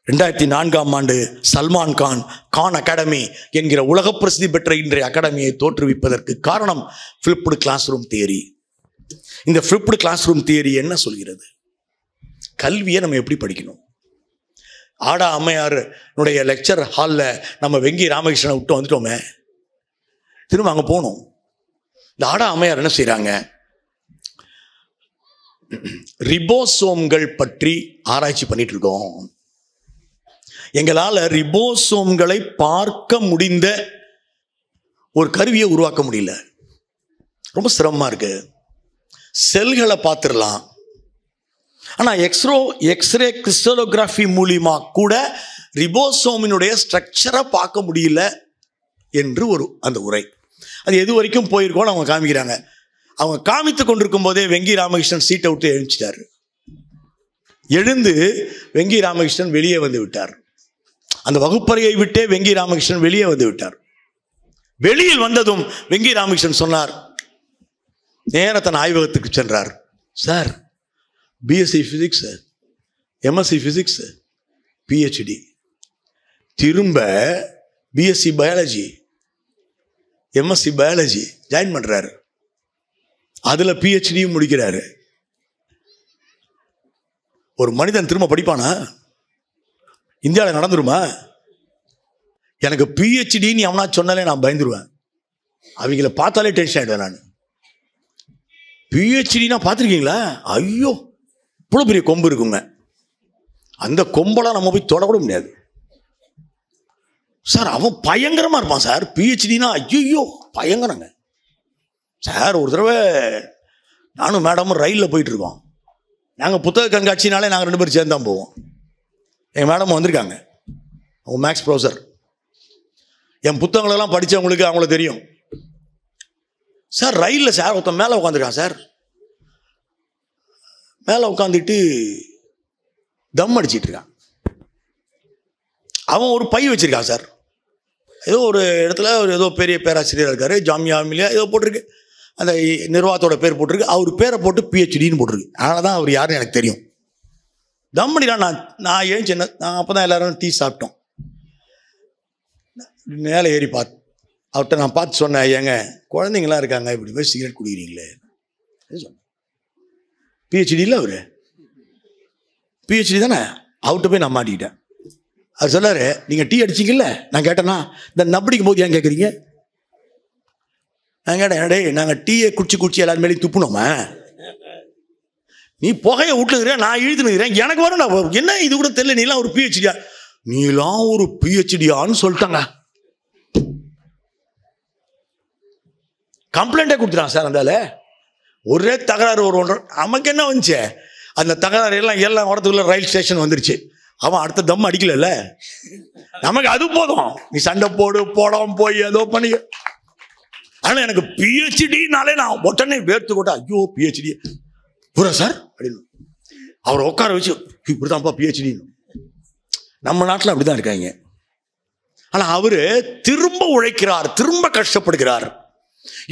2004ஆம் ஆண்டு சல்மான் கான் அகாடமி என்கிற உலக பிரசித்தி பெற்ற இன்றைய அகாடமியை தோற்றுவிப்பதற்கு காரணம் ஃபிளிப்டு கிளாஸ் ரூம் தியரி. இந்த ஃபிளிப்டு கிளாஸ் ரூம் தியரி என்ன சொல்கிறது? கல்வியை நம்ம எப்படி படிக்கணும்? ஆடா அம்மையாருடைய லெக்சர் ஹாலில் நம்ம வெங்கி ராமகிருஷ்ணனை விட்டு வந்துட்டோமே, திரும்ப அங்கே போகணும். இந்த ஆடா அம்மையார் என்ன செய்கிறாங்க? ரிபோசோம்கள் பற்றி ஆராய்ச்சி பண்ணிட்டு இருக்கோம். எங்களால் ரிபோசோம்களை பார்க்க முடிந்த ஒரு கருவியை உருவாக்க முடியல, ரொம்ப சிரமமா இருக்கு. செல்களை பார்த்துடலாம், ஆனால் எக்ஸ்ரே கிறிஸ்டலோகிராஃபி மூலியமா கூட ரிபோசோமினுடைய ஸ்ட்ரக்சரை பார்க்க முடியல என்று அந்த உரை. அது எது வரைக்கும் போயிருக்கோன்னு அவங்க காமிக்கிறாங்க. அவங்க காமித்து கொண்டிருக்கும் போதே வெங்கி ராமகிருஷ்ணன் சீட்டை விட்டு எழுந்துட்டார். எழுந்து வெங்கி ராமகிருஷ்ணன் வெளியே வந்து விட்டார். அந்த வகுப்பறையை விட்டே வெங்கி ராமகிருஷ்ணன் வெளியே வந்து விட்டார். வெளியில் வந்ததும் வெங்கி ராமகிருஷ்ணன் சொன்னார், நேர தன் ஆய்வகத்துக்கு சென்றார். Sir, BSc physics, MSc physics, PhD, திரும்ப BSc biology, MSc biology join பண்றாரு. அதுல பிஹெச்டியும் முடிக்கிறாரு. ஒரு மனிதன் திரும்ப படிப்பானா? இந்தியாவில் நடந்துருமா? எனக்கு பிஹெச்டின்னு எவனா சொன்னாலே நான் பயந்துருவேன். அவங்கள பார்த்தாலே டென்ஷன் ஆயிடுவேன் நான். பிஹெச்டினா பார்த்துருக்கீங்களா? ஐயோ, இவ்வளோ பெரிய கொம்பு இருக்குங்க. அந்த கொம்பெல்லாம் நம்ம போய் தொடக்கூட முடியாது சார். அவன் பயங்கரமாக இருப்பான் சார். பிஹெச்டினா ஐயோ பயங்கரங்க சார். ஒரு தடவை நானும் மேடமும் ரயிலில் போயிட்டு இருக்கோம். நாங்கள் புத்தக கண்காட்சினாலே நாங்கள் 2 பேரும் சேர்ந்து தான் போவோம். எங்கள் மேடம் வந்திருக்காங்க, அவங்க மேக்ஸ் ப்ரொஃபஸர். என் புத்தகங்களெல்லாம் படித்தவங்களுக்கு அவங்கள தெரியும் சார். ரயிலில் சார் ஒருத்தன் மேலே உட்காந்துருக்கான் சார். மேலே உட்காந்துட்டு தம் அடிச்சிட்டு இருக்கான். அவன் ஒரு பை வச்சிருக்கான் சார். ஏதோ ஒரு இடத்துல ஒரு ஏதோ பெரிய பேராசிரியர் இருக்காரு, ஜாமியா மில்லியா ஏதோ போட்டிருக்கு, அந்த நிர்வாகத்தோட பேர் போட்டிருக்கு. அவர் பேரை போட்டு பிஹெச்டின்னு போட்டிருக்கு. அதனால தான் அவர் யாருன்னு எனக்கு தெரியும். தம் அடிக்கலாம். நான் ஏன் சின்ன நான் அப்போ தான் எல்லாரும் டீ சாப்பிட்டோம். மேலே ஏறி அவர்கிட்ட நான் பார்த்து சொன்னேன், ஏங்க குழந்தைங்களாம் இருக்காங்க, இப்படி போய் சிகரெட் குடிக்கிறீங்களே சொன்னேன். பிஹெச்டி இல்லை அவர், பிஹெச்டி தானே. அவர்கிட்ட போய் நான் மாட்டிக்கிட்டேன். அவர் சொல்லாரு, நீங்கள் டீ அடிச்சிங்கல்ல. நான் கேட்டேன்னா, இந்த நப்படிக்கும் போது ஏன் கேட்குறீங்க? நான் கேட்டேன், டே நாங்கள் டீயை குடிச்சு எல்லாரும் மேலேயும் துப்புனோமா? நீ புகையை விட்டுனுக்கிற, நான் இழுத்துனுக்கிறேன், எனக்கு வரும். நான் என்ன இது கூட தெரியல, நீலாம் ஒரு பிஹெச்டியா? நீலாம் ஒரு பிஹெச்டியான்னு சொல்லிட்டாங்க. கம்ப்ளைண்டே கொடுத்துட்டான் சார். அந்தால ஒரே தகராறு ஒரு 1.5 நமக்கு என்ன வந்துச்சு? அந்த தகராறு எல்லாம் வரதுக்குள்ள ரயில் ஸ்டேஷன் வந்துருச்சு. அவன் அடுத்த தம் அடிக்கல, நமக்கு அது போதும். நீ சண்டை போடாம போய் ஏதோ பண்ணி. ஆனால் எனக்கு பிஹெச்டினாலே நான் உடனே வேர்த்து கொட்டா, ஐயோ பிஹெச்டி பூரா சார் அப்படின்னு அவரை உட்கார வச்சு, இப்படிதான்ப்பா பிஹெச்டின்னு. நம்ம நாட்டில் அப்படிதான் இருக்காங்க. ஆனால் அவரு திரும்ப உழைக்கிறார், திரும்ப கஷ்டப்படுகிறார்.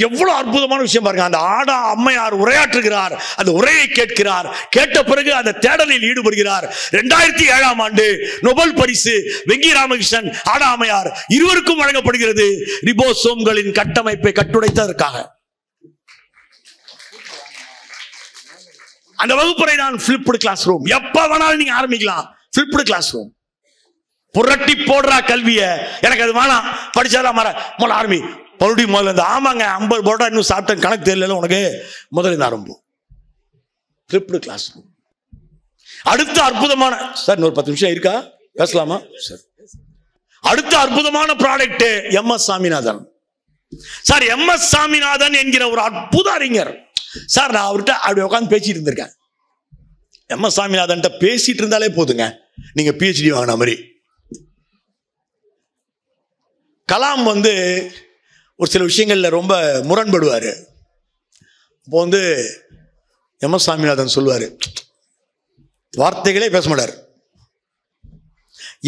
எவ்வளவு அற்புதமான விஷயம் பாருங்க. அந்த ஆடா அம்மையார் உரையாற்றுகிறார், அந்த உரையை கேட்கிறார். கேட்ட பிறகு அந்த தேடலில் ஈடுபடுகிறார். 2007ஆம் ஆண்டு நோபல் பரிசு வெங்கி ராமகிருஷ்ணன், ஆடா அம்மையார் இருவருக்கும் வழங்கப்படுகிறது. ரிபோசோம்களின் கட்டமைப்பை கட்டுடைத்ததற்காக. அந்த வகுப்பறை தான் ஃபிளிப்டு கிளாஸ் ரூம். எப்ப வேணாலும் நீங்க ஆரம்பிக்கலாம். ஃபிளிப்டு கிளாஸ் ரூம். புரட்டி போடுறா கல்விய, எனக்கு அது வேணாம், படிச்சாதான் முதல்ல ஆரம்பி. மறுபடியும் முதல்ல இந்த ஆமாங்க 50 போட்டா இன்னும் சாப்பிட்டேன் கணக்கு தெரியல உனக்கு, முதல்ல இந்த ஆரம்பம். ஃபிளிப்டு கிளாஸ் ரூம். அடுத்த அற்புதமான சார், இன்னொரு 10 நிமிஷம் இருக்கா, பேசலாமா சார்? அடுத்த அற்புதமான product MS Saminathan sir. MS Saminathan என்கிற ஒரு அற்புத அறிஞர் சார். நான் அவர்கிட்ட அப்படி உட்காந்து பேசிட்டு இருந்திருக்கேன். MS சாமிநாதன் பேசிட்டு இருந்தாலே போதுங்க, நீங்க பிஹெச்டி வாங்கின மாதிரி. கலாம் ஒரு சில விஷயங்கள்ல ரொம்ப முரண்படுவார். இப்போ MS சாமிநாதன் சொல்லுவார், வார்த்தைகளே பேச மாட்டார்.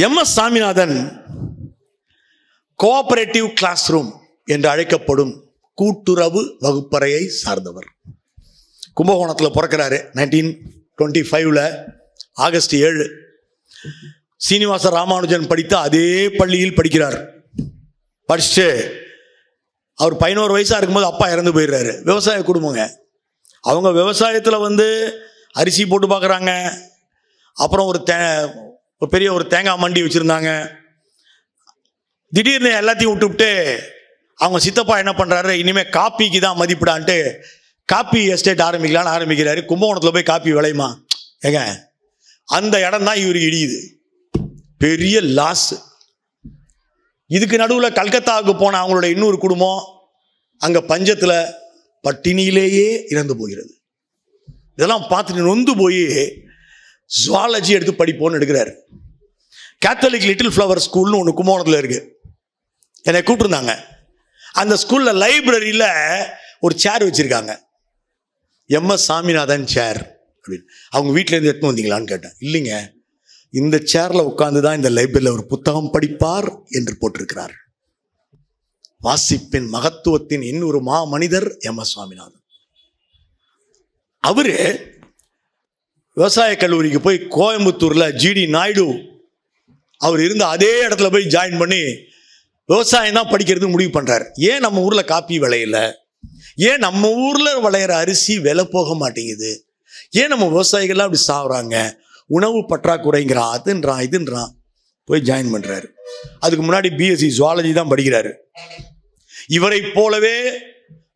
MS Swaminathan cooperative classroom என்று அழைக்கப்படும் கூட்டுறவு வகுப்பறையை சார்ந்தவர். கும்பகோணத்தில் பிறக்கிறாரு 1925 ஆகஸ்ட் 7. சீனிவாச ராமானுஜன் படித்த அதே பள்ளியில் படிக்கிறார். படிச்சுட்டு அவர் 11 வயசா இருக்கும்போது அப்பா இறந்து போயிடுறாரு. விவசாய குடும்பங்க. அவங்க விவசாயத்தில் அரிசி போட்டு பார்க்குறாங்க. அப்புறம் ஒரு பெரிய ஒரு தேங்காய் மண்டி வச்சுருந்தாங்க. திடீர்னு எல்லாத்தையும் விட்டுவிட்டு அவங்க சித்தப்பா என்ன பண்ணுறாரு, இனிமேல் காப்பிக்கு தான் மதிப்பிடான்ட்டு காப்பி எஸ்டேட் ஆரம்பிக்கலான்னு ஆரம்பிக்கிறாரு. கும்பகோணத்தில் போய் காப்பி விளையுமா ஏங்க? அந்த இடம் தான் இவருக்கு இடியுது. பெரிய லாஸ். இதுக்கு நடுவில் கல்கத்தாவுக்கு போன அவங்களோட இன்னொரு குடும்பம் அங்கே பஞ்சத்தில் பட்டினியிலேயே இறந்து போகிறது. இதெல்லாம் பார்த்துட்டு நொந்து போய் ஜுவாலஜி எடுத்து படிப்போன்னு எடுக்கிறாரு. கேத்தலிக் லிட்டில் ஃப்ளவர் ஸ்கூல்னு ஒன்று கும்பகோணத்தில் இருக்குது. என்னை கூப்பிட்டுருந்தாங்க. அந்த ஸ்கூலில் லைப்ரரியில் ஒரு சேர் வச்சுருக்காங்க, MS சாமிநாதன் சேர் அப்படின்னு. அவங்க வீட்டிலேருந்து எடுத்துன்னு வந்தீங்களான்னு கேட்டேன். இல்லைங்க, இந்த சேரில் உட்கார்ந்து தான் இந்த லைப்ரரியில் ஒரு புத்தகம் படிப்பார் என்று போட்டிருக்கிறார். வாசிப்பின் மகத்துவத்தின் இன்னொரு மனிதர் MS சுவாமிநாதன். அவரு விவசாய கல்லூரிக்கு போய் கோயம்புத்தூர்ல GD நாயுடு அவர் இருந்த அதே இடத்துல போய் ஜாயின் பண்ணி விவசாயம் தான் படிக்கிறது முடிவு பண்றாரு. ஏன் நம்ம ஊர்ல காப்பி விளையல? ஏன் நம்ம ஊர்ல விளையிற அரிசி விலை போக மாட்டேங்குது? ஏன் நம்ம விவசாயிகள்லாம் அப்படி சாவுறாங்க? உணவு பற்றாக்குறைங்கிறான், அதுன்றான் இதுன்றான். போய் ஜாயின் பண்றாரு. அதுக்கு முன்னாடி BSc ஜுவாலஜி தான் படிக்கிறாரு. இவரை போலவே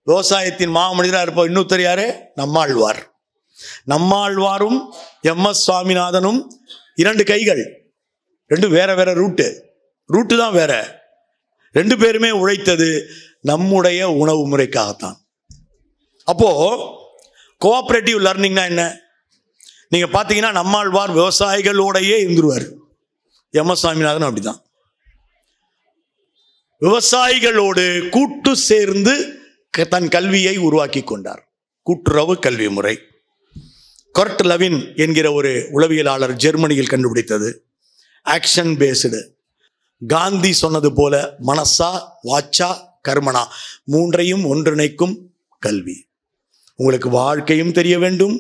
விவசாயத்தின் மாமனிதராக இருப்ப இன்னொருத்தர் யாரு? நம்மாழ்வார். நம்மாழ்வாரும் MS சுவாமிநாதனும் 2 கைகள், 2 வேற வேற ரூட்டு தான் வேற. 2 பேருமே உழைத்தது நம்முடைய உணவு முறைக்காகத்தான். அப்போ கோஆபரேட்டிவ் லேர்னிங்னா என்ன? நீங்க பாத்தீங்கன்னா நம்மாழ்வார் விவசாயிகளோடையே இருந்துருவார். எம்.எஸ். சுவாமிநாதன் அப்படிதான். விவசாயிகளோடு கூட்டு சேர்ந்து தன் கல்வியை உருவாக்கி கொண்டார். கூட்டுறவு கல்வி முறை. கர்ட் லெவின் என்கிற ஒரு உளவியலாளர் ஜெர்மனியில் கண்டுபிடித்தது. Action based. காந்தி சொன்னது போல மனசா வாச்சா கர்மனா 3ஐயும் ஒன்றிணைக்கும் கல்வி. உங்களுக்கு வாழ்க்கையும் தெரிய வேண்டும்,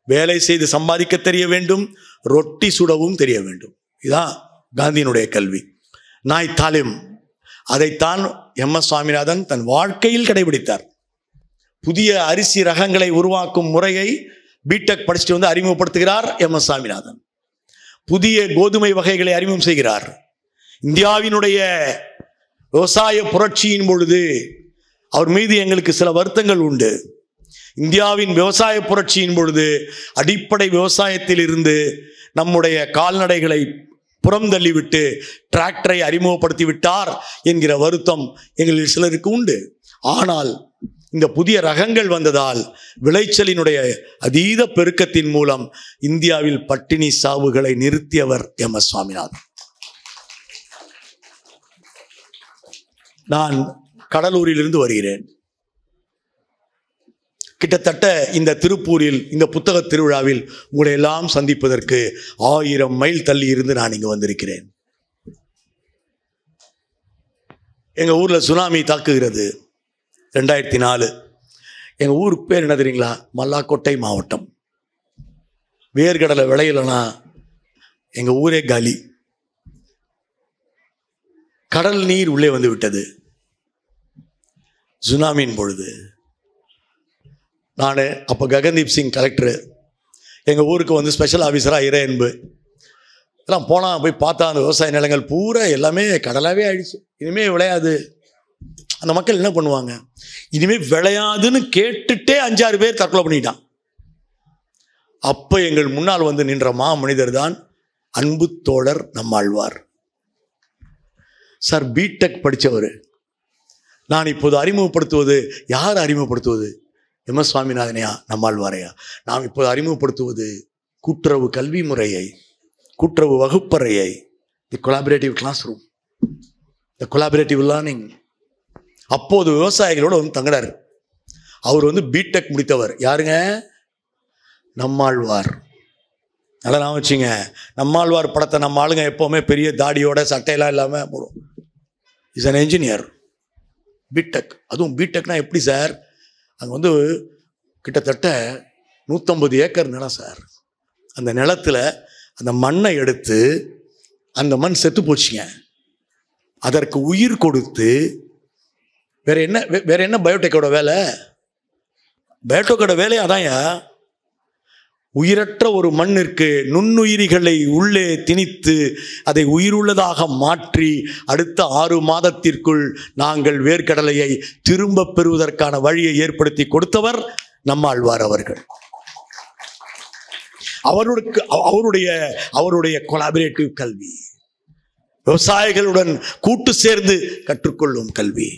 வேலை செய்து சம்பாதிக்க தெரிய வேண்டும், ரொட்டி சுடவும் தெரிய வேண்டும். இதுதான் காந்தியினுடைய கல்வி. நாய் தாலிம். அதைத்தான் எம்.எஸ். சுவாமிநாதன் தன் வாழ்க்கையில் கடைபிடித்தார். புதிய அரிசி ரகங்களை உருவாக்கும் முறையை பிடெக் படிச்சுட்டு வந்து அறிமுகப்படுத்துகிறார் எம்.எஸ். சுவாமிநாதன். புதிய கோதுமை வகைகளை அறிமுகம் செய்கிறார். இந்தியாவினுடைய விவசாய புரட்சியின் பொழுது அவர் மீது எங்களுக்கு சில வருத்தங்கள் உண்டு. இந்தியாவின் விவசாய புரட்சியின் பொழுது அடிப்படை விவசாயத்தில் இருந்து நம்முடைய கால்நடைகளை புறம் தள்ளிவிட்டு டிராக்டரை அறிமுகப்படுத்தி விட்டார் என்கிற வருத்தம் எங்களில் சிலருக்கு உண்டு. ஆனால் இந்த புதிய ரகங்கள் வந்ததால் விளைச்சலினுடைய அதீத பெருக்கத்தின் மூலம் இந்தியாவில் பட்டினி சாவுகளை நிறுத்தியவர் எம்.எஸ். சுவாமிநாதன். நான் கடலூரிலிருந்து வருகிறேன். கிட்டத்தட்ட இந்த திருப்பூரில் இந்த புத்தக திருவிழாவில் உங்களை எல்லாம் சந்திப்பதற்கு 1000 மைல் தள்ளி இருந்து நான் இங்கு வந்திருக்கிறேன். எங்க ஊர்ல சுனாமி தாக்குகிறது 2004. எங்க ஊருக்கு பேர் என்ன தெரியுங்களா? மல்லாக்கோட்டை மாவட்டம். வேர்கடலை விளையலனா எங்க ஊரே காலி. கடல் நீர் உள்ளே வந்து விட்டது சுனாமியின் பொழுது. நான் அப்போ ககன்தீப் சிங் கலெக்டரு. எங்கள் ஊருக்கு வந்து ஸ்பெஷல் ஆஃபீஸராக இறையன்பு எல்லாம் போனால் போய் பார்த்தா அந்த விவசாய நிலங்கள் பூரா எல்லாமே கடலாகவே ஆயிடுச்சு. இனிமேல் விளையாது. அந்த மக்கள் என்ன பண்ணுவாங்க? இனிமேல் விளையாதுன்னு கேட்டுட்டே 5-6 பேர் தற்கொலை பண்ணிட்டான். அப்போ எங்கள் முன்னால் வந்து நின்ற மனிதர் தான் அன்பு தோழர் நம்மாழ்வார். சார் பிடெக் படித்தவர். நான் இப்போது அறிமுகப்படுத்துவது யார் அறிமுகப்படுத்துவது? எம்.எஸ். சுவாமிநாதனையா நம்மாழ்வாரையா? நாம் இப்போது அறிமுகப்படுத்துவது கூட்டுறவு கல்வி முறையை, கூட்டுறவு வகுப்பறையை, தி கொலாபரேட்டிவ் கிளாஸ் ரூம், தி கொலாபரேட்டிவ் லேர்னிங். அப்போது விவசாயிகளோடு வந்து தங்கினார். அவர் வந்து பிடெக் முடித்தவர். யாருங்க? நம்மாழ்வார். நல்லா நான் வச்சுங்க. நம்மாழ்வார் படத்தை நம்ம ஆளுங்க எப்போவுமே பெரிய தாடியோட சட்டையெல்லாம் இல்லாமல் போடும். Is an engineer. பிடெக். அதுவும் பிடெக்னா எப்படி சார்? அங்கே வந்து கிட்டத்தட்ட 150 ஏக்கர் நிலம் சார். அந்த நிலத்தில் அந்த மண்ணை எடுத்து, அந்த மண் செத்து போச்சுங்க, அதற்கு உயிர் கொடுத்து வேற என்ன பயோடெக்கோட வேலை? பயோடெக்கோட வேலையை அதான்யா. உயிரற்ற ஒரு மண்ணிற்கு நுண்ணுயிரிகளை உள்ளே திணித்து அதை உயிருள்ளதாக மாற்றி அடுத்த 6 மாதத்திற்குள் நாங்கள் வேர்க்கடலையை திரும்ப பெறுவதற்கான வழியை ஏற்படுத்தி கொடுத்தவர் நம்மாழ்வார் அவர்கள். அவருடைய கொலாபரேட்டிவ் கல்வி, விவசாயிகளுடன் கூட்டு சேர்ந்து கற்றுக்கொள்ளும் கல்வி,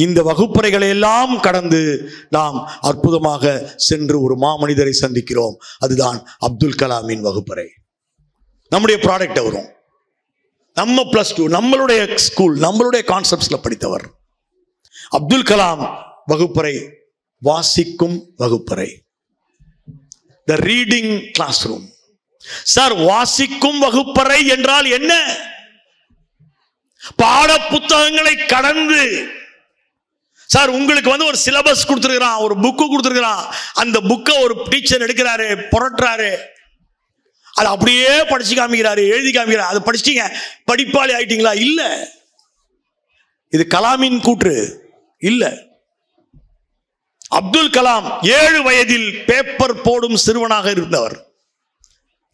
இந்த வகுப்பறைகளை எல்லாம் கடந்து நாம் அற்புதமாக சென்று ஒரு மாமனிதரை சந்திக்கிறோம். அதுதான் அப்துல் கலாமின் வகுப்பறை. நம்முடைய ப்ராடக்ட் வரும். நம்ம +2 நம்மளுடைய ஸ்கூல், நம்மளுடைய கான்செப்ட்ஸ்ல படித்தவர் அப்துல் கலாம். வகுப்பறை வாசிக்கும் வகுப்பறை, the reading classroom. Sir, வாசிக்கும் வகுப்பறை என்றால் என்ன? பாட புத்தகங்களை கடந்து சார் உங்களுக்கு வந்து ஒரு சிலபஸ் கொடுத்துருக்கிறான், ஒரு புக்கு கொடுத்துருக்கிறான். அந்த புக்கை ஒரு டீச்சர் எடுக்கிறாரு, புரட்டுறாரு, அதை அப்படியே படிச்சு காமிக்கிறாரு, எழுதி காமிக்கிறாரு. அதை படிச்சிட்டீங்க, படிப்பாளி ஆயிட்டீங்களா? இல்ல. இது கலாமின் கூற்று இல்ல. அப்துல் கலாம் 7 வயதில் பேப்பர் போடும் சிறுவனாக இருந்தவர்.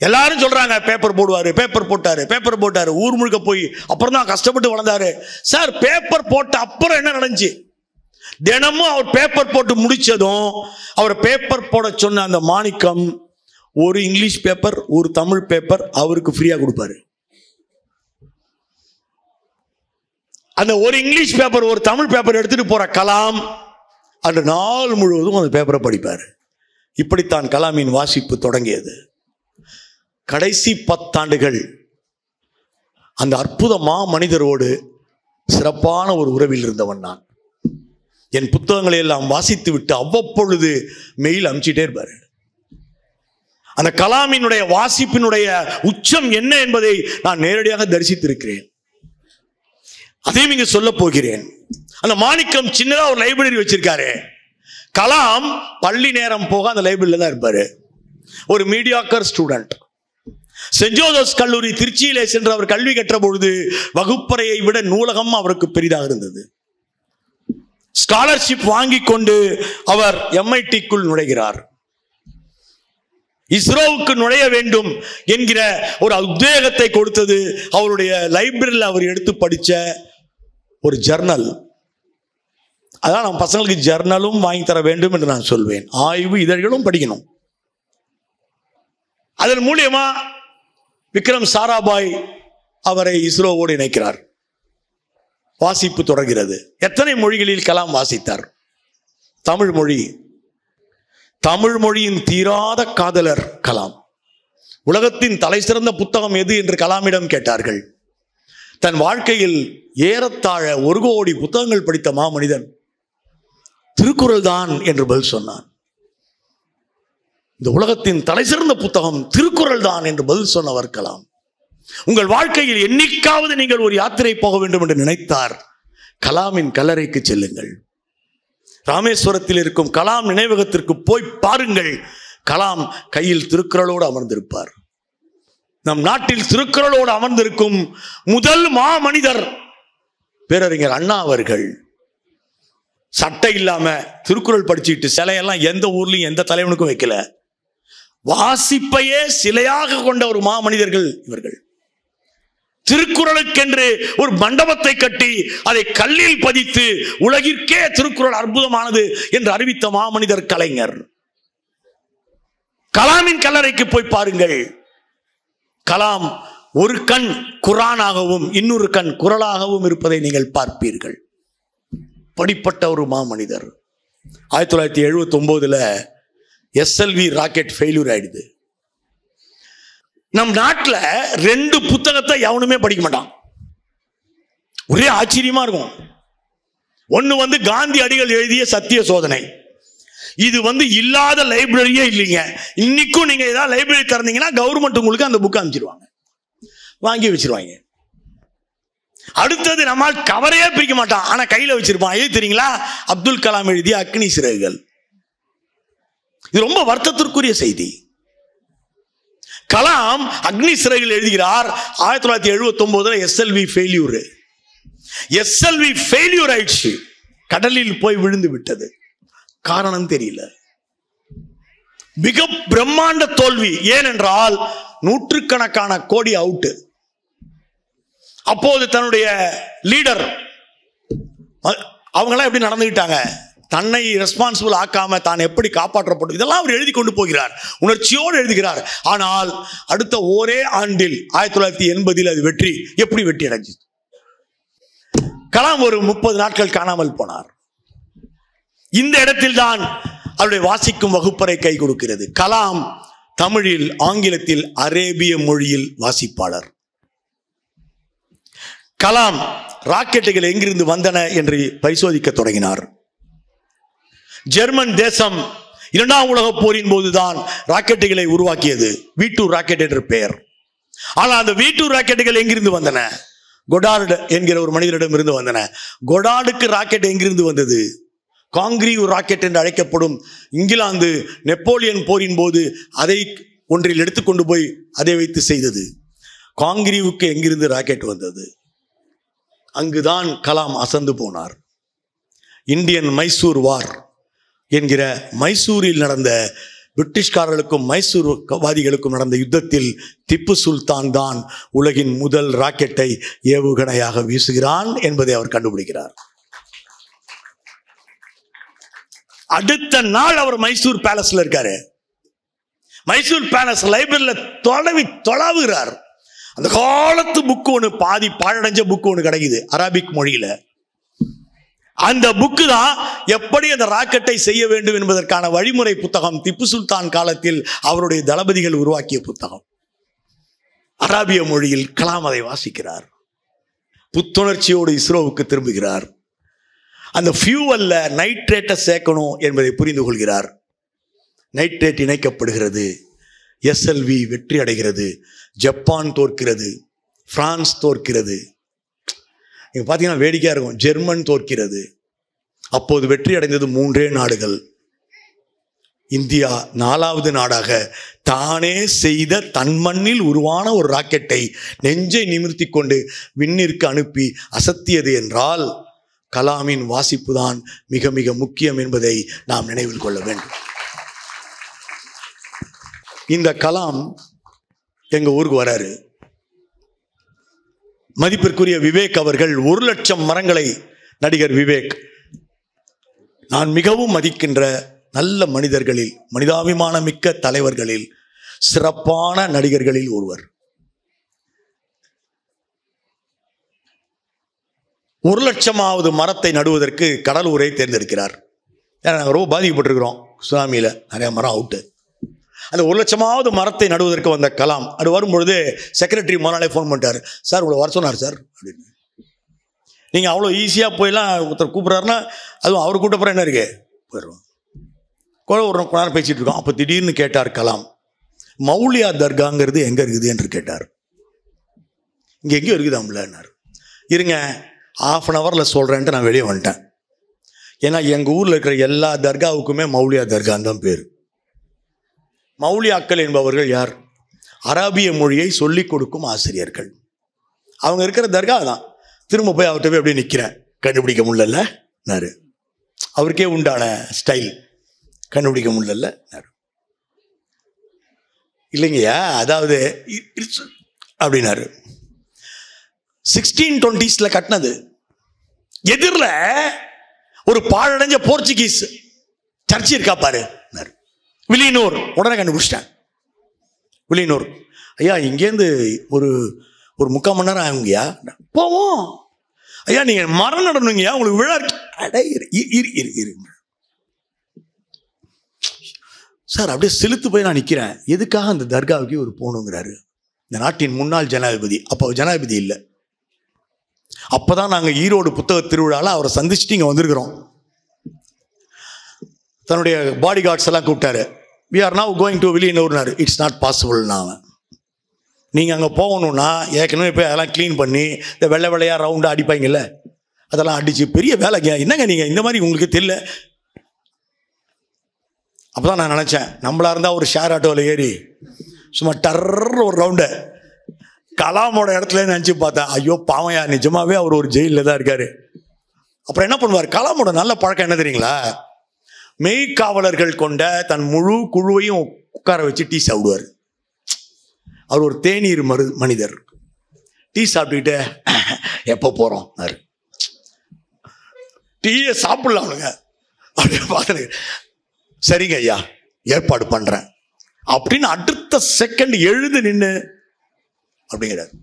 எல்லாரும் சொல்றாங்க பேப்பர் போடுவாரு, பேப்பர் போட்டாரு, ஊர் முழுக்க போய் அப்புறம் தான் கஷ்டப்பட்டு வளர்ந்தாரு. சார், பேப்பர் போட்ட அப்புறம் என்ன நடந்துச்சு? தினமும் அவர் பேப்பர் போட்டு முடிச்சதும் அவர் பேப்பர் போட சொன்ன அந்த மாணிக்கம் ஒரு இங்கிலீஷ் பேப்பர், ஒரு தமிழ் பேப்பர் அவருக்கு ஃப்ரீயா கொடுப்பாரு. அந்த ஒரு இங்கிலீஷ் பேப்பர், ஒரு தமிழ் பேப்பர் எடுத்துட்டு போற கலாம் அந்த நாள் முழுவதும் அந்த பேப்பரை படிப்பார். இப்படித்தான் கலாமின் வாசிப்பு தொடங்கியது. கடைசி 10 ஆண்டுகள் அந்த அற்புத மனிதரோடு சிறப்பான ஒரு உறவில் இருந்தவன் நான். என் புத்தகங்களை எல்லாம் வாசித்து விட்டு அவ்வப்பொழுது மெயில் அனுப்பிச்சிட்டே இருப்பாரு. அந்த கலாமினுடைய வாசிப்பினுடைய உச்சம் என்ன என்பதை நான் நேரடியாக தரிசித்திருக்கிறேன். அதையும் இங்க சொல்ல போகிறேன். அந்த மாணிக்கம் சின்னதா ஒரு லைப்ரரி வச்சிருக்காரு. கலாம் பள்ளி நேரம் போக அந்த லைப்ரரியில தான் இருப்பாரு. ஒரு மீடியாக்கர் ஸ்டூடெண்ட். சென்ட் ஜோசப்ஸ் கல்லூரி திருச்சியிலே சென்று அவர் கல்வி கற்ற பொழுது வகுப்பறையை விட நூலகம் அவருக்கு பெரிதாக இருந்தது. ஸ்காலர்ஷிப் வாங்கி கொண்டு அவர் MITக்குள் நுழைகிறார். இஸ்ரோவுக்கு நுழைய வேண்டும் என்கிற ஒரு உத்வேகத்தை கொடுத்தது அவருடைய லைப்ரரியில் அவர் எடுத்து படித்த ஒரு ஜர்னல். அதான் நம்ம பசங்களுக்கு ஜர்னலும் வாங்கி தர வேண்டும் என்று நான் சொல்வேன். ஆய்வு இதழ்களும் படிக்கணும். அதன் மூலியமா விக்ரம் சாராபாய் அவரை இஸ்ரோவோடு இணைக்கிறார். வாசிப்பு தொடர்கிறது. எத்தனை மொழிகளில் கலாம் வாசித்தார்? தமிழ் மொழி. தமிழ் மொழியின் தீராத காதலர் கலாம். உலகத்தின் தலை சிறந்த புத்தகம் எது என்று கலாமிடம் கேட்டார்கள். தன் வாழ்க்கையில் ஏறத்தாழ 1 கோடி புத்தகங்கள் படித்த மாமனிதன் திருக்குறள் தான் என்று பதில் சொன்னான். இந்த உலகத்தின் தலை சிறந்த புத்தகம் திருக்குறள் தான் என்று பதில் சொன்னவர் கலாம். உங்கள் வாழ்க்கையில் என்னைக்காவது நீங்கள் ஒரு யாத்திரை போக வேண்டும் என்று நினைத்தார், கலாமின் கல்லறைக்கு செல்லுங்கள். ராமேஸ்வரத்தில் இருக்கும் கலாம் நினைவகத்திற்கு போய் பாருங்கள். கலாம் கையில் திருக்குறளோடு அமர்ந்திருப்பார். நம் நாட்டில் திருக்குறளோடு அமர்ந்திருக்கும் முதல் மாமனிதர் பேரறிஞர் அண்ணா அவர்கள். சட்டை இல்லாம திருக்குறள் படிச்சுட்டு சிலையெல்லாம் எந்த ஊர்லயும் எந்த தலைவனுக்கும் வைக்கல. வாசிப்பையே சிலையாக கொண்ட ஒரு மாமனிதர்கள் இவர்கள். திருக்குறளுக்கென்று ஒரு மண்டபத்தை கட்டி அதை கல்லில் பதித்து உலகிற்கே திருக்குறள் அற்புதமானது என்று அறிவித்த மாமனிதர் கலைஞர். கலாமின் கல்லறைக்கு போய் பாருங்கள். கலாம் ஒரு கண் குர்ஆனாகவும் இன்னொரு கண் குறளாகவும் இருப்பதை நீங்கள் பார்ப்பீர்கள். படிப்பட்ட ஒரு மாமனிதர். 1979 SLV ராக்கெட் ஃபெயிலியர் ஆயிடுது. நம் நாட்டில் 2 புத்தகத்தை எவனுமே படிக்க மாட்டான். ஒரே ஆச்சரியமா இருக்கும். ஒன்னு காந்தி அடிகள் எழுதிய சத்திய சோதனை. இது இல்லாத லைப்ரரியே இல்லைங்க. இன்னைக்கும் நீங்க ஏதாவது லைப்ரரி திறந்தீங்கன்னா கவர்மெண்ட் உங்களுக்கு அந்த புக் அனுப்பிச்சிருவாங்க, வாங்கி வச்சிருவாங்க. அடுத்தது நம்மால் கவரையே பிரிக்க மாட்டான், ஆனா கையில வச்சிருப்பான். எது தெரியுங்களா? அப்துல் கலாம் எழுதிய அக்னி சிறகுகள். இது ரொம்ப வருத்தத்திற்குரிய செய்தி. கலாம் அக்னி சிறகுகள் எழுதுகிறார். 1979 SLV ஃபெயிலியூர். SLV ஃபெயிலியூர் ஆயிடுச்சு. கடலில் போய் விழுந்து விட்டது. காரணம் தெரியல. மிக பிரம்மாண்ட தோல்வி. ஏனென்றால் நூற்றுக்கணக்கான கோடி அவுட். அப்போது தன்னுடைய லீடர் அவங்களாம் எப்படி நடந்துக்கிட்டாங்க, தன்னை ரெஸ்பான்சிபிள் ஆக்காம தான் எப்படி காப்பாற்றப்படும், இதெல்லாம் அவர் எழுதி கொண்டு போகிறார். உணர்ச்சியோடு எழுதுகிறார். ஆனால் அடுத்த ஒரே ஆண்டில் 1980 அது வெற்றி. எப்படி வெற்றி அடைஞ்சது? கலாம் ஒரு 30 நாட்கள் காணாமல் போனார். இந்த இடத்தில் தான் அவருடைய வாசிக்கும் வகுப்பறை கை கொடுக்கிறது. கலாம் தமிழில், ஆங்கிலத்தில், அரேபிய மொழியில் வாசிப்பாளர். கலாம் ராக்கெட்டுகள் எங்கிருந்து வந்தன என்று பரிசோதிக்க தொடங்கினார். ஜெர்மன் தேசம் 2ஆம் உலக போரின் போதுதான் ராக்கெட்டுகளை உருவாக்கியது. V2 ராக்கெட் என்று பெயர். ஆனால் அந்த V2 ராக்கெட்டுகள் எங்கிருந்து வந்தன? கொடார்டு என்கிற ஒரு மனிதரிடம் இருந்து வந்தன. கொடார்டுக்கு ராக்கெட் எங்கிருந்து வந்தது? காங்கிரீவ் ராக்கெட் என்று அழைக்கப்படும் இங்கிலாந்து நெப்போலியன் போரின் போது அதை ஒன்றில் எடுத்துக்கொண்டு போய் அதை வைத்து செய்தது. காங்கிரீவுக்கு எங்கிருந்து ராக்கெட் வந்தது? அங்குதான் கலாம் அசந்து போனார். இந்தியன் மைசூர் வார் என்கிற மைசூரில் நடந்த பிரிட்டிஷ்காரர்களுக்கும் மைசூர்வாதிகளுக்கும் நடந்த யுத்தத்தில் திப்பு சுல்தான் தான் உலகின் முதல் ராக்கெட்டை ஏவுகணையாக வீசுகிறான் என்பதை அவர் கண்டுபிடிக்கிறார். அடுத்த நாள் அவர் மைசூர் பேலஸ்ல இருக்காரு. மைசூர் பேலஸ் லைப்ரரியில் தொலாவுகிறார். அந்த காலத்து புக்கு ஒன்று, பாதி பாழடைஞ்ச புக்கு ஒன்று கிடைக்குது அரபிக் மொழியில. அந்த புக்கு தான் எப்படி அந்த ராக்கெட்டை செய்ய வேண்டும் என்பதற்கான வழிமுறை புத்தகம். திப்பு சுல்தான் காலத்தில் அவருடைய தளபதிகள் உருவாக்கிய புத்தகம். அரபிய மொழியில் கலாம் அதை வாசிக்கிறார். புத்துணர்ச்சியோடு இஸ்ரோவுக்கு திரும்புகிறார். அந்த ஃபியூவல்ல நைட்ரேட்டை சேர்க்கணும் என்பதை புரிந்து கொள்கிறார். நைட்ரேட் இணைக்கப்படுகிறது. SLV வெற்றி அடைகிறது. ஜப்பான் தோற்கிறது. பிரான்ஸ் தோற்கிறது. நீங்க பார்த்தீங்கன்னா வேடிக்கையா இருக்கும். ஜெர்மன் தோற்கிறது. அப்போது வெற்றி அடைந்தது 3 நாடுகள். இந்தியா 4வது நாடாக தானே செய்த தன் மண்ணில் உருவான ஒரு ராக்கெட்டை நெஞ்சை நிமிர்த்தி கொண்டு விண்ணிற்கு அனுப்பி அசத்தியது என்றால் கலாமின் வாசிப்பு தான் மிக மிக முக்கியம் என்பதை நாம் நினைவில் கொள்ள வேண்டும். இந்த கலாம் எங்க ஊருக்கு வராரு. மதிப்பிற்குரிய விவேக் அவர்கள் 1,00,000 மரங்களை, நடிகர் விவேக், நான் மிகவும் மதிக்கின்ற நல்ல மனிதர்களில், மனிதாபிமான மிக்க தலைவர்களில், சிறப்பான நடிகர்களில் ஒருவர். 1,00,000வது மரத்தை நடுவதற்கு கடலூரை தேர்ந்தெடுக்கிறார். ஏன்னா நாங்கள் ரொம்ப பாதிக்கப்பட்டிருக்கிறோம் சுனாமியில், நிறைய மரம் அவுட்டு. அந்த 1,00,000வது மரத்தை நடுவதற்கு வந்த கலாம் அது வரும்பொழுது செக்ரட்டரி முதலாளே ஃபோன் பண்ணிட்டார். சார் உங்களை வர சொன்னார் சார் அப்படின்னு. நீங்கள் அவ்வளோ ஈஸியாக போயெல்லாம் ஒருத்தர் கூப்பிட்றாருன்னா, அதுவும் அவர் கூட்டப்புறம் என்ன இருக்கு போயிடுவோம். கூட ஒரு நேரம் பேசிகிட்டு இருக்கோம். அப்போ திடீர்னு கேட்டார் கலாம், மௌலியா தர்காங்கிறது எங்கே இருக்குது என்று கேட்டார். இங்கே எங்கேயும் இருக்குதாம்லன்னார். இருங்க, 1/2 ஹவரில் சொல்கிறேன்ட்டு நான் வெளியே வந்துட்டேன். ஏன்னா எங்கள் ஊரில் இருக்கிற எல்லா தர்காவுக்குமே மௌலியா தர்கான்னு தான் பேர். மௌலியாக்கள் என்பவர்கள் யார்? அரபிய மொழியை சொல்லிக் கொடுக்கும் ஆசிரியர்கள். அவங்க இருக்கிற தர்கா தான். திரும்ப போய் அவர்கிட்ட போய் அப்படியே நிற்கிறேன், கண்டுபிடிக்க முடியலன்னாரு. அவருக்கே உண்டான ஸ்டைல், கண்டுபிடிக்க முடியல இல்லைங்கய்யா, அதாவது அப்படின்னாரு. 1620s கட்டினது. எதிரில் ஒரு பாழடைஞ்ச போர்ச்சுகீஸ் சர்ச்சு இருக்கா பாரு, வில்லியனூர். உடனே கண்டுபிடிச்சிட்டேன். வில்லியனூர். ஐயா இங்கேருந்து ஒரு 3/4 மணி நேரம் ஆகுங்கய்யா. போவோம். ஐயா நீங்கள் மரம் நடணுங்கய்யா, உங்களுக்கு விழா இரு சார். அப்படியே செலுத்து போய் நான் நிற்கிறேன். எதுக்காக அந்த தர்காவுக்கு ஒரு போகணுங்கிறாரு. இந்த நாட்டின் முன்னாள் ஜனாதிபதி, அப்போ ஜனாதிபதி இல்லை. அப்போ தான் நாங்கள் ஈரோடு புத்தக திருவிழாவில் அவரை சந்திச்சுட்டு இங்கே வந்திருக்கிறோம். தன்னுடைய பாடி கார்ட்ஸ் எல்லாம் கூப்பிட்டாரு. we are now going to வில்லியனூர்னாரு. இட்ஸ் நாட் பாசிபிள்னா, நீங்கள் அங்கே போகணுன்னா ஏற்கனவே போய் அதெல்லாம் க்ளீன் பண்ணி இந்த வெள்ளையாக ரவுண்டாக அடிப்பாங்கல்ல, அதெல்லாம் அடித்து பெரிய வேலைங்க. என்னங்க நீங்கள் இந்த மாதிரி உங்களுக்கு தெரியல. அப்போ தான் நான் நினச்சேன், நம்மளாக இருந்தால் ஒரு ஷேர் ஆட்டோவில் ஏறி சும்மா டர்ற ஒரு ரவுண்டு கலாமோட இடத்துல நினச்சி பார்த்தேன். ஐயோ பாவையா, நிஜமாவே அவர் ஒரு ஜெயிலில் தான் இருக்கார். அப்புறம் என்ன பண்ணுவார்? கலாமோட நல்ல பழக்கம் என்ன தெரியுங்களா? மெய்காவலர்கள் கொண்ட தன் முழு குழுவையும் உட்கார வச்சு டீ சாப்பிடுவார். அவர் ஒரு தேநீர் மனிதர். டீ சாப்பிட்டுக்கிட்டு எப்போ போகிறோம், டீயை சாப்பிடலாம்னுங்க அப்படியே பார்த்து, சரிங்க ஐயா ஏற்பாடு பண்ணுறேன் அப்படின்னு அடுத்த செகண்ட் எழுந்து நின்று அப்படிங்கிறார்.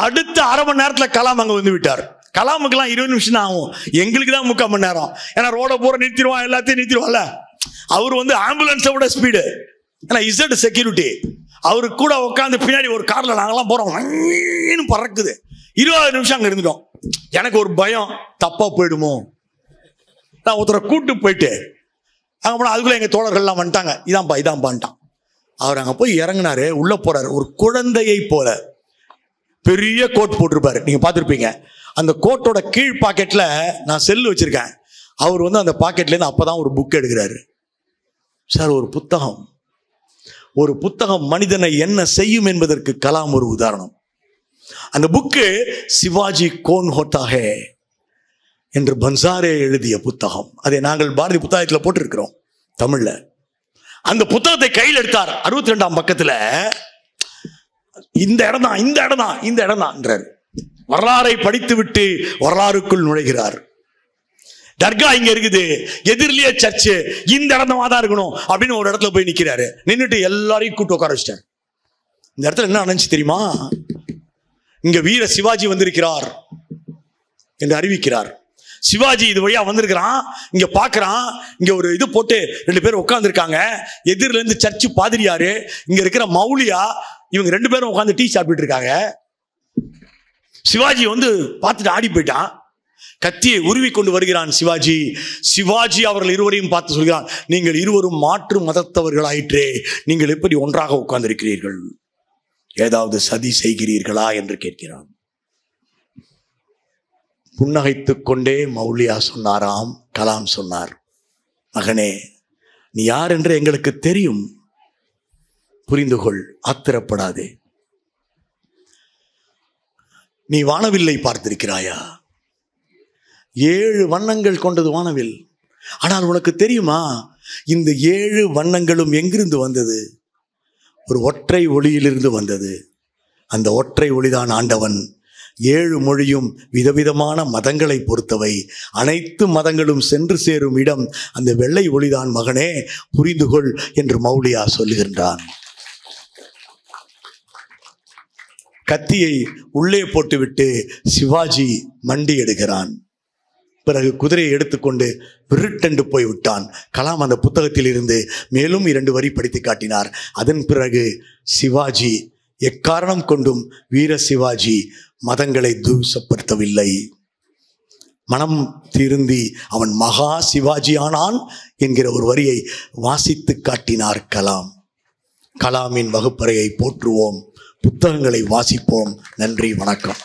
அடுத்த 1/2 மணி நேரத்தில் கலாம் அங்கே வந்து விட்டார். கலாமுக்கெல்லாம் 20 நிமிஷம் தான் ஆகும், எங்களுக்கு தான் 3/4 மணி நேரம். ஏன்னா ரோட பூரா நிறுத்திடுவான், எல்லாத்தையும் நிறுத்திடுவான்ல. அவர் வந்து ஆம்புலன்ஸை விட ஸ்பீடு. ஏன்னா இசட் செக்யூரிட்டி. அவரு கூட உட்காந்து பின்னாடி ஒரு கார்ல நாங்கெல்லாம் போறோம், பறக்குது. 20 நிமிஷம் அங்கே இருந்துட்டோம். எனக்கு ஒரு பயம், தப்பா போயிடுமோ. நான் ஒருத்தரை கூட்டு போயிட்டு அங்கே போனால் அதுக்குள்ளே எங்கள் தோழர்கள்லாம் வந்துட்டாங்க. இதான்ப்பான்ட்டான். அவர் அங்கே போய் இறங்கினாரு. உள்ளே போறாரு. ஒரு குழந்தையை போல பெரிய கோட் போட்டிருப்பாரு, நீங்கள் பார்த்துருப்பீங்க. அந்த கோட்டோட கீழ் பாக்கெட்டில் நான் செல்லு வச்சிருக்கேன். அவர் வந்து அந்த பாக்கெட்லேருந்து அப்போ தான் ஒரு புக் எடுக்கிறாரு. சார், ஒரு புத்தகம் மனிதனை என்ன செய்யும் என்பதற்கு கலாம் ஒரு உதாரணம். அந்த புக்கு சிவாஜி கோன் ஹோத்தா ஹே என்று பன்சாரே எழுதிய புத்தகம். அதை நாங்கள் பாரதி புத்தகத்தில் போட்டிருக்கிறோம் தமிழ்ல. அந்த புத்தகத்தை கையில் எடுத்தார். 62ஆம் பக்கத்தில் இந்த இடம் தான் என்றார். வரலாறை படித்து விட்டு வரலாறுக்குள் நுழைகிறார். தர்கா இங்க இருக்குது, எதிரிலேயே சர்ச்சு, இந்த இடமா தான் இருக்கணும் அப்படின்னு ஒரு இடத்துல போய் நிக்கிறாரு. நின்றுட்டு எல்லாரையும் கூட்டு உட்கார வச்சிட்டார். இந்த இடத்துல என்ன நினைச்சு தெரியுமா? இங்க வீர சிவாஜி வந்திருக்கிறார் என்று அறிவிக்கிறார். சிவாஜி இது வழியா வந்திருக்கிறான், இங்க பாக்குறான், இங்க ஒரு இது போட்டு 2 பேர் உட்கார்ந்து இருக்காங்க. எதிரில இருந்து சர்ச்சு பாதிரியாரு, இங்க இருக்கிற மௌலியா, இவங்க 2 பேரும் உட்கார்ந்து டீ சாப்பிட்டு இருக்காங்க. சிவாஜி வந்து பார்த்துட்டு ஆடி போயிட்டான். கத்தியை உருவி கொண்டு வருகிறான் சிவாஜி. சிவாஜி அவர்கள் இருவரையும் பார்த்து சொல்கிறான், நீங்கள் இருவரும் மாற்று மதத்தவர்களாயிற்றே, நீங்கள் எப்படி ஒன்றாக உட்கார்ந்திருக்கிறீர்கள்? ஏதாவது சதி செய்கிறீர்களா என்று கேட்கிறான். புன்னகைத்துக் கொண்டே மௌலியா சொன்னாராம், கலாம் சொன்னார், மகனே, நீ யார் என்று எங்களுக்கு தெரியும், புரிந்து கொள், ஆத்திரப்படாதே. நீ வானவில்லை பார்த்திருக்கிறாயா? 7 வண்ணங்கள் கொண்டது வானவில். ஆனால் உனக்கு தெரியுமா, இந்த 7 வண்ணங்களும் எங்கிருந்து வந்தது? ஒரு ஒற்றை ஒளியிலிருந்து வந்தது. அந்த ஒற்றை ஒளிதான் ஆண்டவன். 7 மொழியும் விதவிதமான மதங்களை பொறுத்தவை. அனைத்து மதங்களும் சென்று சேரும் இடம் அந்த வெள்ளை ஒளிதான் மகனே, புரிந்து கொள் என்று மௌலியா சொல்லுகின்றான். கத்தியை உள்ளே போட்டுவிட்டு சிவாஜி மண்டி எடுக்கிறான். பிறகு குதிரையை எடுத்துக்கொண்டு விருட்டென்று போய் விட்டான். கலாம் அந்த புத்தகத்தில் இருந்து மேலும் 2 வரி படித்து காட்டினார். அதன் பிறகு சிவாஜி எக்காரணம் கொண்டும் வீர சிவாஜி மதங்களை தூசப்படுத்தவில்லை. மனம் திருந்தி அவன் மகா சிவாஜி ஆனான் என்கிற ஒரு வரியை வாசித்து காட்டினார் கலாம். கலாமின் வகுப்பறையை போற்றுவோம், புத்தகங்களை வாசிப்போம். நன்றி, வணக்கம்.